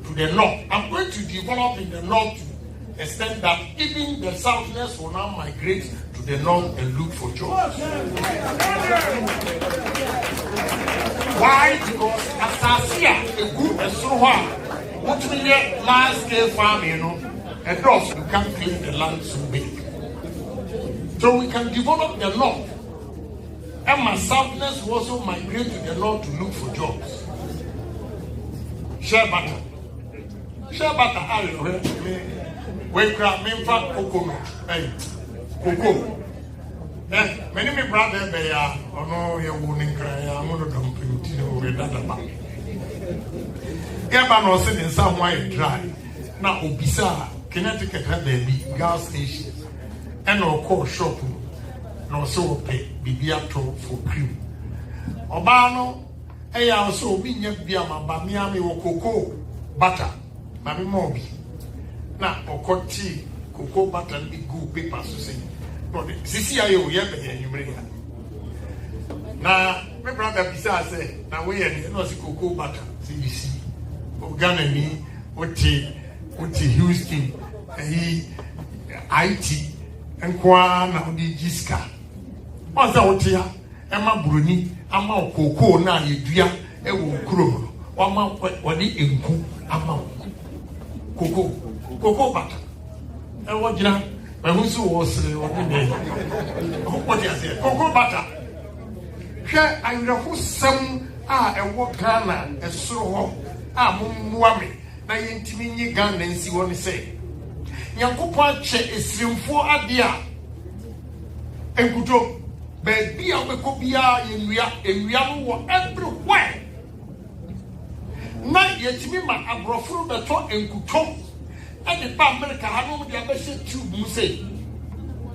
to the north. I'm going to develop in the north to extent that even the southerners will now migrate to the north and look for jobs. Why? Because Asasia, a good and so hard, what we get large scale farming, you know, and thus you can't clean the land so big. So we can develop the north. And my southerners will also migrate to the north to look for jobs. Share butter. Share butter, I will we grab me for coconut. Hey, cocoa. Then, many of my brothers, they are, oh no, you're winning cry, I'm going to dump you with that. Yeah, but no sitting somewhere dry. Now, Obisa, Connecticut had baby gas station. And no call shop, no so pay, Bibiato for cream. Obano, I also be near Biama, Bamiami or cocoa, butter, Mammy Moby. Now, or tea, cocoa butter, and big good papers to say. No, CCIO, you bring her. Now, my brother Bisa say, now we are not cocoa butter, CBC. Ghana, me, what Houston, IT, and Kwana, the Jiska. What's out here? Emma Bruni, Ama cocoa, now you dear, a wool crow, or mount what the inku, amount. Cocoa butter. And what you know, my who's was what you say, cocoa butter. Here I know some are a walk Ghana, a so Mumwami, na yintimi Ghana and see what he say. Yankopa che is for adia. And Kuto, baby, I will copy in Riamu everywhere. Not yet, me, my abrofru, the talk and Kuto. And the America, I know the ambassador to Muse.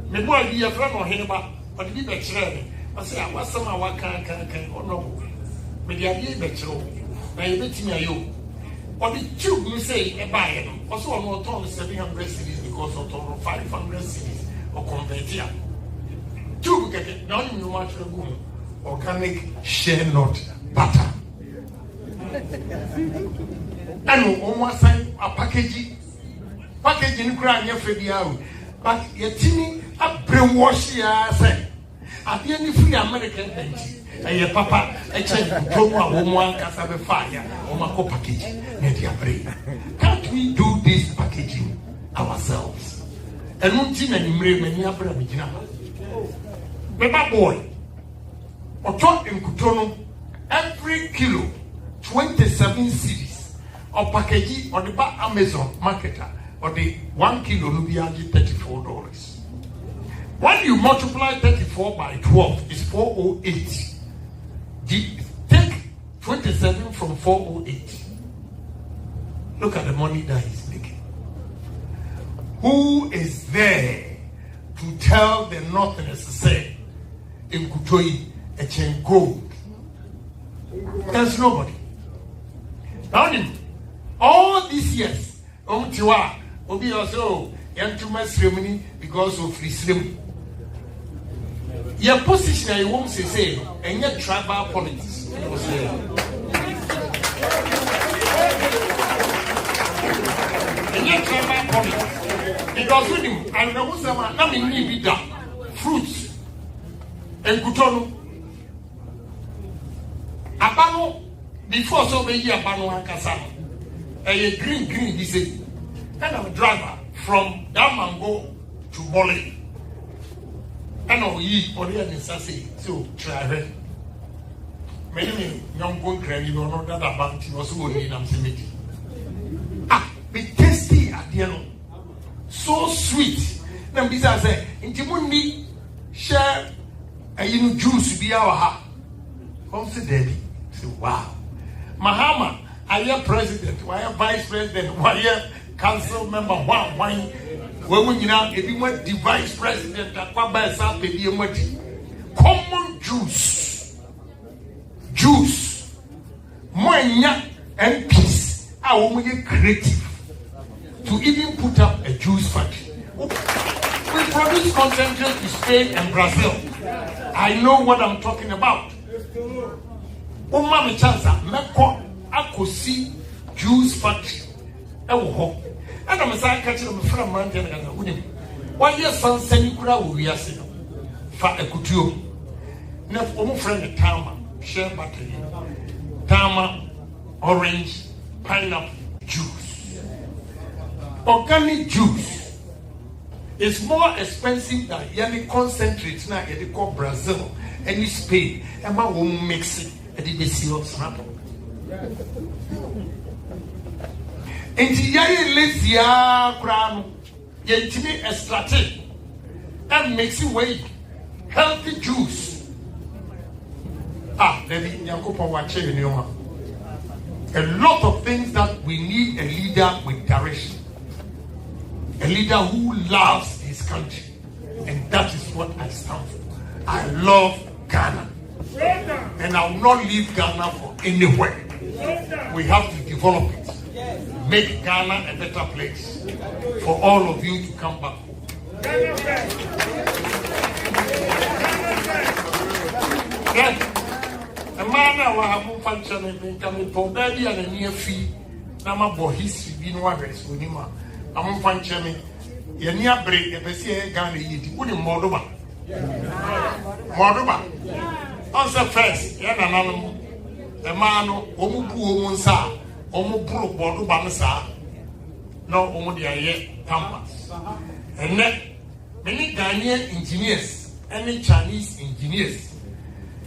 Me boy be a friend or him, but be better. I say, I was some of our can or no. Me the idea better. na yebetimi ayo or the tube you say a buyer also on turn 700 cities because of 500 cities or convertia tube get now you know much organic share not butter and on one side a packaging in crying your fediao but yetini a brainwash ya say at the end free American country and papa a change promo woman cassava fire or my packaging media brain. Can't we do this packaging ourselves? And one thing and many Beba boy or talk in Kutono every kilo 27 cedis or packaging or the Amazon marketer or the 1 kilo will be $34. When you multiply 34 by 12, it's 408. Take 27 from 408. Look at the money that he's making. Who is there to tell the Northerners to say in Kutoi a chain gold? There's nobody. Now, all these years, Tiwa, Obi also, Yantuma ceremony because of free slim. Your position, I won't say, and yet tribal politics. And yet tribal politics. Because with him, I know some are need fruits and Kutono. Abano, before so many Abano and Kasano, a green, this is, and I'm a driver from Damango to Bole. And all ye or the other say, so try it. Many young going cranny or not that about it was only in Amsimiti. Ah, be tasty at the end. So sweet. Then besides, in Timundi, share a juice be our ha. Come to Debbie. Say, wow. Mahama, I am president, I am vice president, I am council member, why? When you know, if you want the vice president, common juice, monya and peace. I will make it creative to even put up a juice factory. We produce concentrate in Spain and Brazil. I know what I'm talking about. Mama Chansa, Meko, Akosi juice factory. And I'm a catching them from Mountain and Winning. 1 year son sending crowd we are saying for a couture. Enough almost friend Tama, share battery, Tama, orange, pineapple juice. Organic juice is more expensive than any concentrate now at the call Brazil, any Spain, and my woman mix it at the BCO snap. And the young lady, crown, yet to me a strategy and makes it way healthy juice. Ah, let me watch it. A lot of things that we need a leader with direction, a leader who loves his country, and that is what I stand for. I love Ghana, and I will not leave Ghana for anywhere. We have to develop it. Make Ghana a better place for all of you to come back home. A man I will have function and coming for baby and a near fee. Nama boy history being one race with him. I'm functioning. You near break if I see Ghana eating. Wouldn't Modoba? Answer first. Yana a man Omupu Omunsa. Omupro bodu bansa no omudia ye campus and then many Ghanaian engineers and Chinese engineers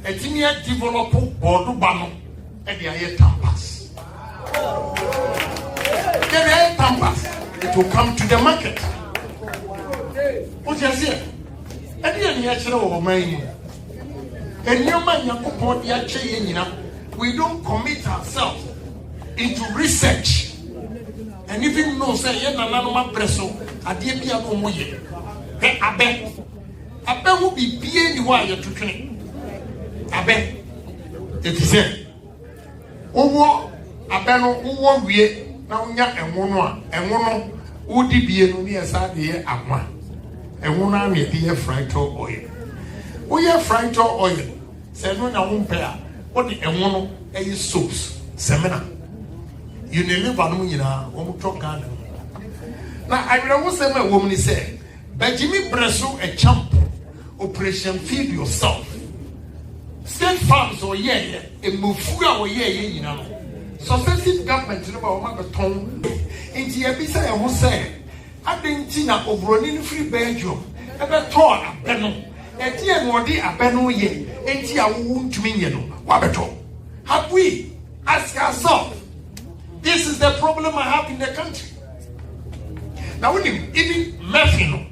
engineer develop bodu bano and the campus. The campus it will come to the market. What you say? And the actual of mine and your man yakupon ya we don't commit ourselves into research and even know say yen na nanoma presso ade bia no moye he abe wo bibie ni wa ye twetwe abe it is owo abeno wo wie na unya enwono a enwono udi bie no ne esa de akwa enwono am ye de fried oil we ye fried oil se no na wo mpe a wo de enwono e soaps semina you ne ba no nyina wo mto Ghana na awira wo se ma wo mni se Bajimi Breso a champ operation feed yourself state farms or yeah a mufua or yeah you know successive government no ba ma beton enti e bi say e ho say adenti na obroni no free Belgium e be to abeno e tie no de abeno ye enti a wo ntumi nye no wa beto have we ask ourselves this is the problem I have in the country now when even Murphy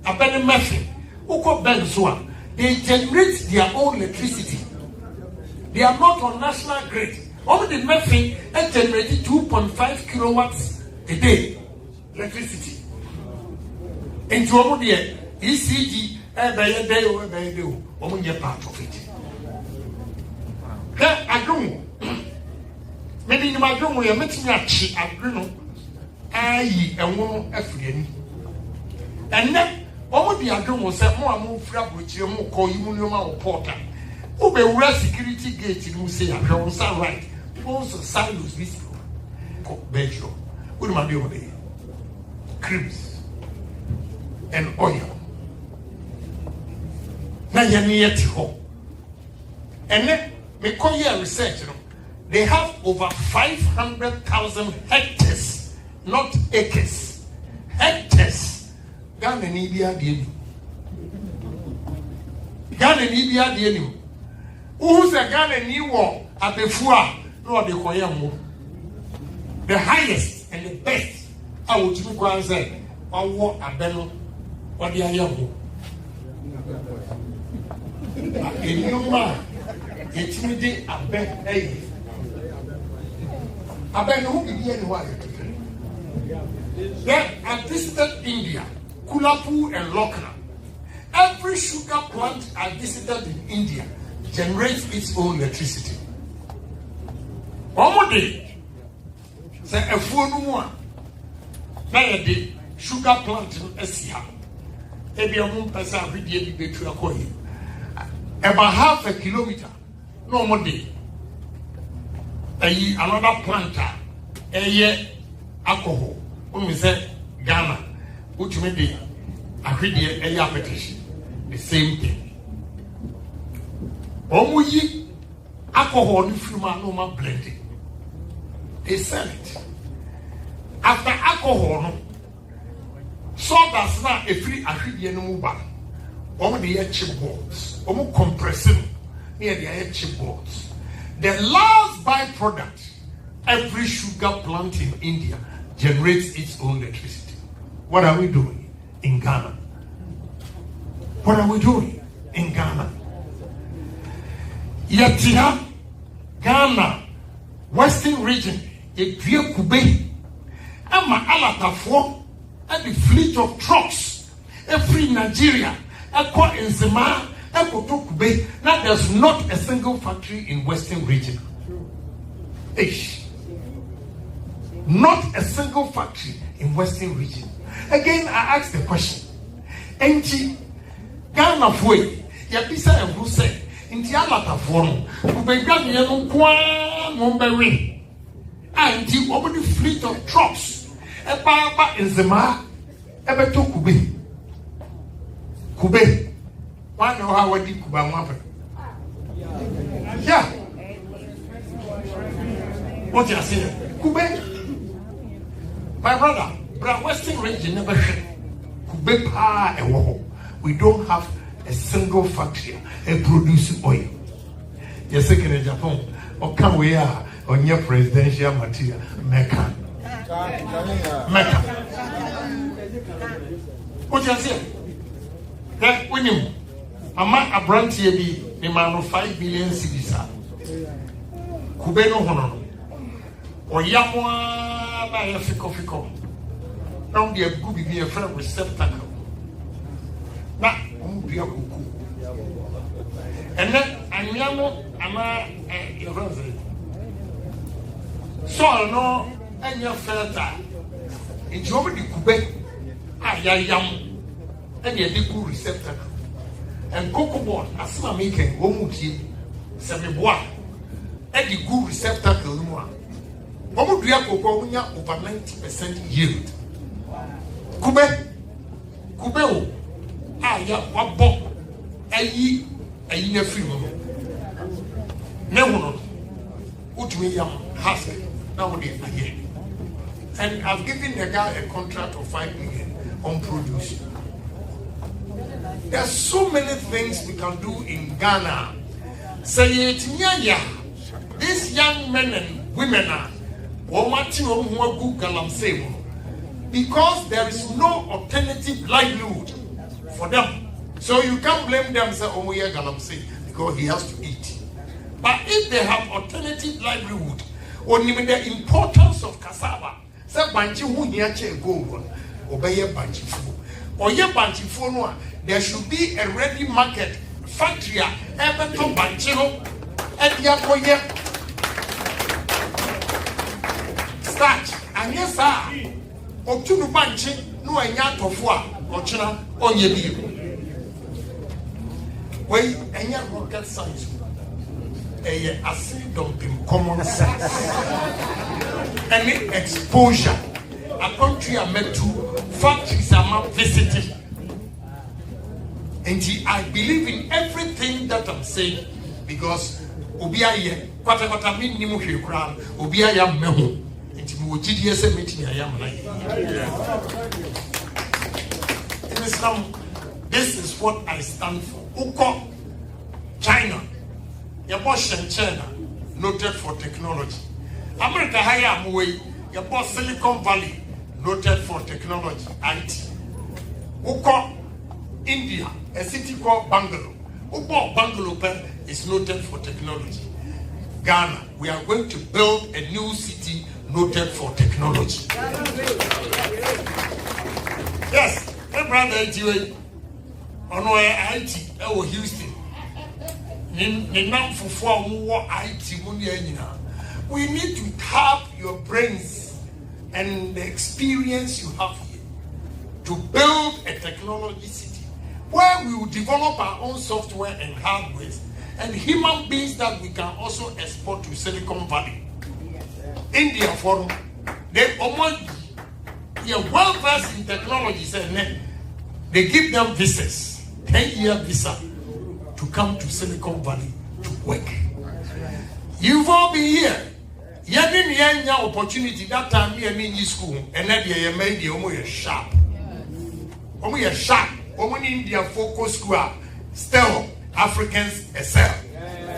abeno Murphy uko Benzoa they generate their own electricity. They are not on national grid. Only the Murphy and generated 2.5 kilowatts a day electricity. And to all the ECG, only part of it. I don't. Maybe in my room we are meeting at Chi Agruno, and woman African. And then all the Agron was a more frab which you call you porter. Ube wear security gate in Musea, right? Also, silos this Belgium. What am I doing there? Creams and oil. Now you're near to home. And then, we call here research. They have over 500,000 hectares, not acres. Hectares. Ghana and India, Ghana and India, who's a Ghana new war at the Fua, no, the Koyamu. The highest and the best, I would go and say, I want a beno, what the Ayamu. A new man, it's me, a bet, a bet who can be anywhere. Then I visited India, Kulapu and Lokna. Every sugar plant I visited in India generates its own electricity. One day, say a phone one. Now the sugar plant in Asia. Maybe a moon person every day be to a coin. About half a kilometer, no more day. Another planter, a year alcohol. When we say Ghana, which may be a petition, the same thing. Omuyi alcohol ni firma no ma blending. They sell it. After alcohol no, sodas na a free ahidie no mu ba. Omo dey chip balls. Omo compressing near the chip balls. The last byproduct, every sugar plant in India generates its own electricity. What are we doing in Ghana? What are we doing in Ghana? Yatia, Ghana, Western region, a Pia Kube, Ama Alatafo, and the fleet of trucks, every Nigeria, Aqua in Zema, Eko Kube. Now there's not a single factory in Western region. Ish. Not a single factory in Western region. Again, I ask the question. Enti, Ghana Fue, Yapisa and who said, Inti Alatafo no, Ubegani no kwa Mombewe. And you open the fleet of trucks. Eba in Zema, Ebeto Kube. Kube. One know how I did Kuba Mapper. Yeah. What you are saying? Kube. My brother, Western region never had Kube pa and woho. We don't have a single factory and produce oil. Yes, second in Agyapong, or can we are on your presidential material, Mecca. Mecca. What you say? That when you, Ama a branch here be the man of 5 billion cities. Kubeno Hono, or Yamwa by a fico. Now they have good be a friend receptacle. Now, and then Anyamo Ama soil no enya fertile. Nti obi di kube ayayam enya di ku receptacle. And cocoa board asma making omutie se me boa e di ku receptacle no a. Omo dua cocoa onya over 90% yield. Kube o aya wabo ayi na free mo. Ne wono utumi yam husk na wo dey aye. And I've given the guy a contract of 5 million on produce. There's so many things we can do in Ghana. Say it, these young men and women are because there is no alternative livelihood for them. So you can't blame them, say, oh, we are galamsey, because he has to eat. But if they have alternative livelihood, or even the importance of cassava, say, banchi who niache go, obey a banchi food, or ye banchi food, there should be a ready market factory, ever to banchino, and yakoye starch, and yes, sir. Otunu banchi no enya tofua ochina onye bi wey enya rocket science eye acid dumping common sense any exposure a country are meant to factories are not visited. And I believe in everything that I'm saying because obiaye kwata minimum hwe kran obiaye mehu. In Islam, this is what I stand for. Uko, China, China, noted for technology. America, higher way, Silicon Valley, noted for technology, IT. Uko, India, a city called Bangalore. Uko, Bangalore is noted for technology. Ghana, we are going to build a new city noted for technology. Yes, my brother IT, on IT, Houston. We need to tap your brains and the experience you have here to build a technology city where we will develop our own software and hardware and human beings that we can also export to Silicon Valley. India forum, they are well versed in technology, they give them visas, 10-year visa to come to Silicon Valley to work. You've all been here. You didn't have opportunity that time me in school, and then you made the almost sharp. Almost sharp. Almost India focus school, still Africans excel.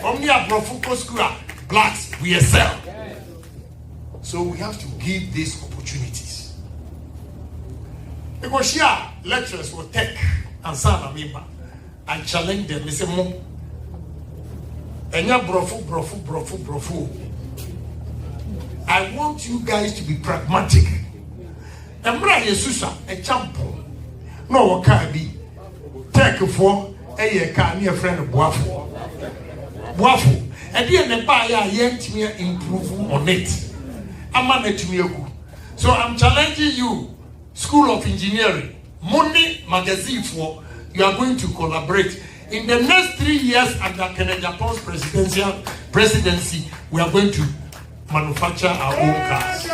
From the abroad focus school, blacks we excel. So we have to give these opportunities. Because here, lecturers will take and sign member and challenge them. They say, Mom, brofu. I want you guys to be pragmatic. Embra Yesusa, a champion. No, what can be? Take for a car near friend of Waffle. And then the buyer yanked me improve on it. So I'm challenging you, School of Engineering, Money Magazine for you are going to collaborate. In the next 3 years under Agyapong's presidency, we are going to manufacture our own cars.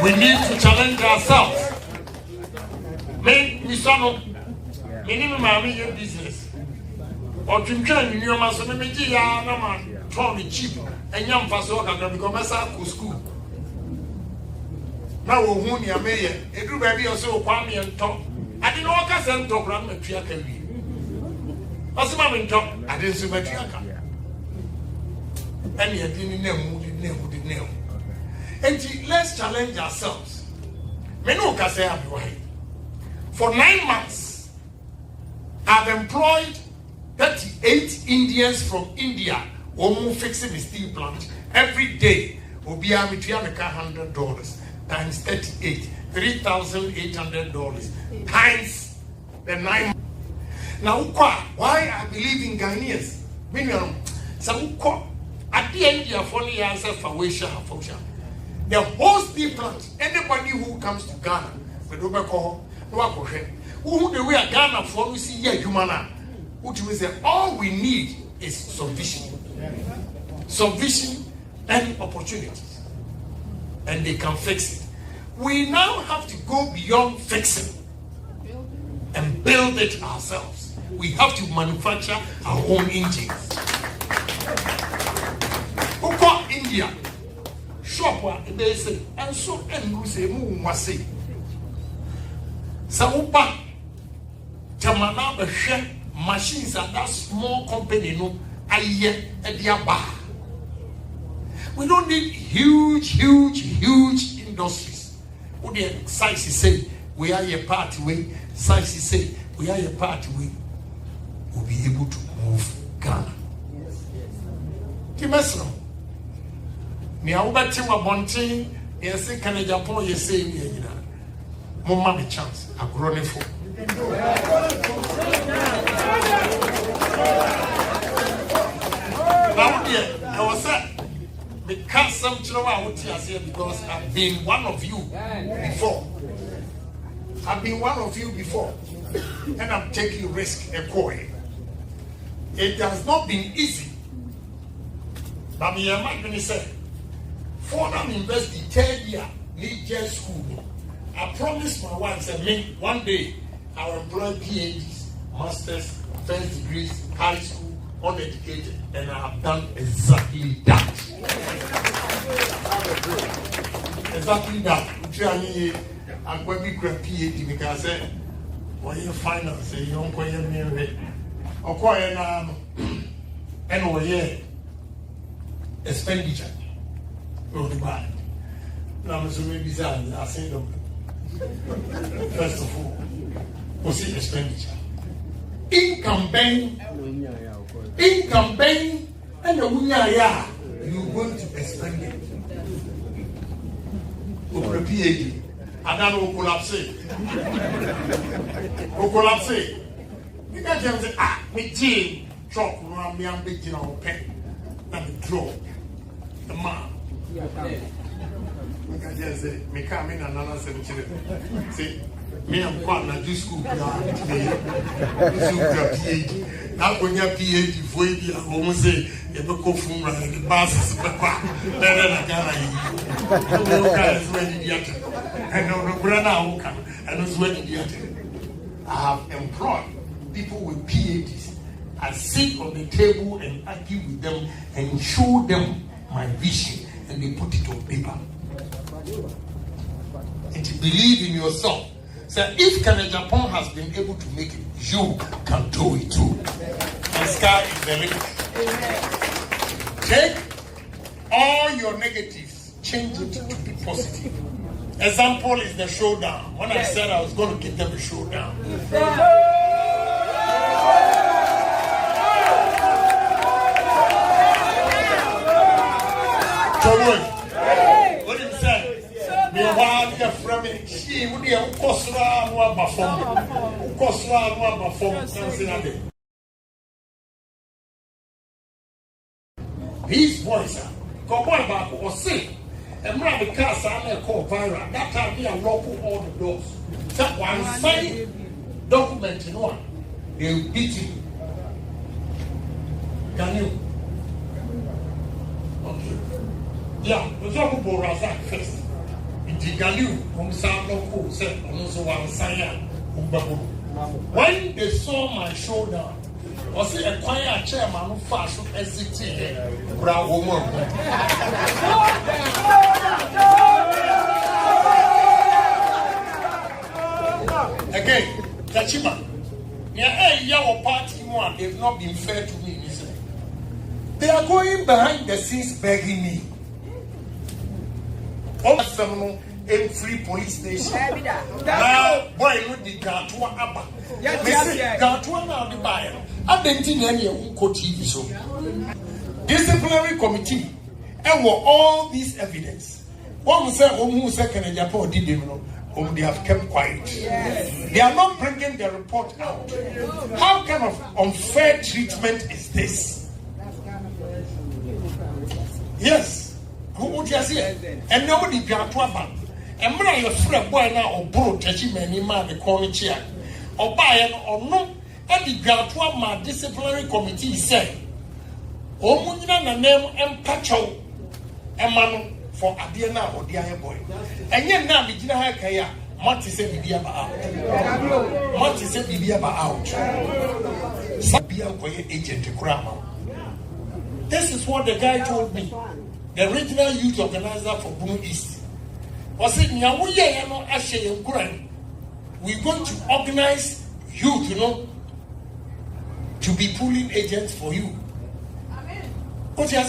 We need to challenge ourselves. Minimum business. Or to train in your master, maybe cheap. And young Faso can become a school. Now, whom you may, a group baby or so, Kwame and talk. I didn't know what I said, talk around the Triaca. What's my main talk? I didn't see my Triaca. And yet, didn't know. And let's challenge ourselves. Menoka say, I'm right. For 9 months, I've employed 38 Indians from India. Omo fixing the steel plant every day. Obia $100 times 38, $3,800 times the 9 months. Now, why I believe in Ghanaians? At the end, your funny answer for Wisha function. The whole steel plant, anybody who comes to Ghana, who the way Ghana for we see here humana, which we say all we need is subvision. Subvision and opportunities. And they can fix it. We now have to go beyond fixing and build it ourselves. We have to manufacture our own engines. Uko India, shop they say, and so and you say, say. Saupa, Tamana, a share machines at that small company, no, we don't need huge industries. What the size say, we are a part way, size say, we are a part way. We'll be able to move Ghana. Timesno. Me awuba tiwa bonti, yesi kan Agyapong yesi ni nyina. Mumma me chance, agro ne fo. Now dear, I was said because some children here because I've been one of you before. I've been one of you before, and I'm taking risk and going. It has not been easy. But me and my say, for them invest the 3rd year, need just school. I promised my wife that me one day I will employ PhDs, masters, first degrees, high school, uneducated, and I have done exactly that. Exactly that. I'm going to be a PhD because I said, well, you finance, you don't go here. Acquire and expenditure. Oh, the bad. Now, so maybe I say them. First of all, what's the expenditure? Income bank, and the Wunya, you're going to expend it. Over a PhD. And then we'll collapse. You can't just say, me team, truck, me and big in our pen. And the draw. The man. You can just say, me come in and another 7 children. Say, me and partner do school today. PhD. Now when you're PhD, for you, I say, you go from the bus, better than Ghana. And no brother, and those were the I have employed people with PhDs. I sit on the table and argue with them and show them my vision, and they put it on paper. And to believe in yourself. So if Agyapong has been able to make it, you can do it too. The sky is the limit. Take all your negatives, change it to be positive. Example is the ShowDown. When I said I was going to give them a ShowDown. What did he say? Me wild get from it. She would be a Kosra no bafom. Kosra no bafom. His voice, come on back or say. And when the cars are called viral, that time they are locking all the doors. So one side document in one, they will beat you. Can you? Okay. Yeah, the job will Razak first. In Tigalu, Loco said, also one side. When they saw my ShowDown, was it a quiet chairman who fast exiting brown woman? Again, Kachima, your party one, they've not been fair to me. They are going behind the scenes begging me. All some in free police station. Now, boy, look the Gatua Abba. Gatua now the buyer. I didn't think any TV show. Disciplinary committee, and were all this evidence. One said, who second Agyapong did they know? They have kept quiet. They are not bringing the report out. How kind of unfair treatment is this? Yes. Who would you say? And nobody be a twabba. And when I afraid boy now or bro touching many man the corner chair. Or buy or no, and the Gatwa disciplinary committee say, O Munina na name and Pacho and man for Adiana or the boy. And yet now the Gina Hakaya, Monty said Bibiaba out. Monty said Bibiaba out. Sabia for your agent to Grandma. This is what the guy told me. The regional youth organizer for Boom East. Was it Nyamuya no Ashe and Grand? We're going to organize youth, to be pooling agents for you. What you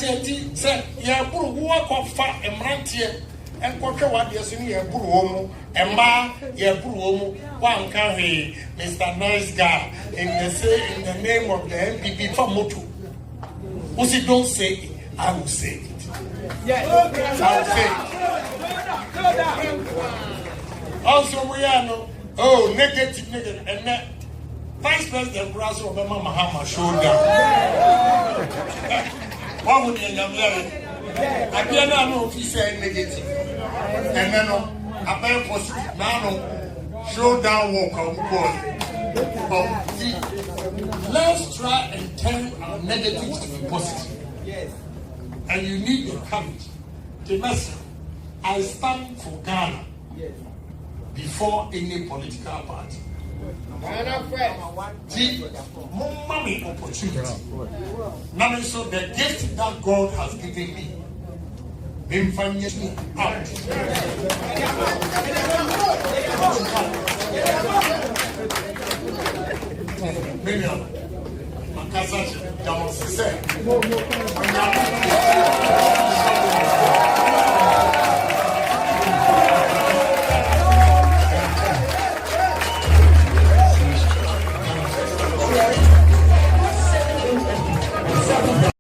say, yeah, walk off far and rant here and quarter what you're saying, yeah, Buruomo, and Ma, yeah, Buruomo, one carry Mr. Nice Guy in the name of the MPP for Motu. What's it don't say it, I will say it. Yeah, I will say it. Also, we are no. Oh, negative, and that Vice President Brasso Obama Mahama ShowDown. What would you have? I can't know if he said negative. And then I better positive. Now, ShowDown will come. But see, let's try and turn our negatives to be positive. Yes. And you need the courage. The message I stand for Ghana. Yes. Before any political party. See, mommy opportunity. Now, so the gift that God has given me, been financially out. Million. Makasa, that was said.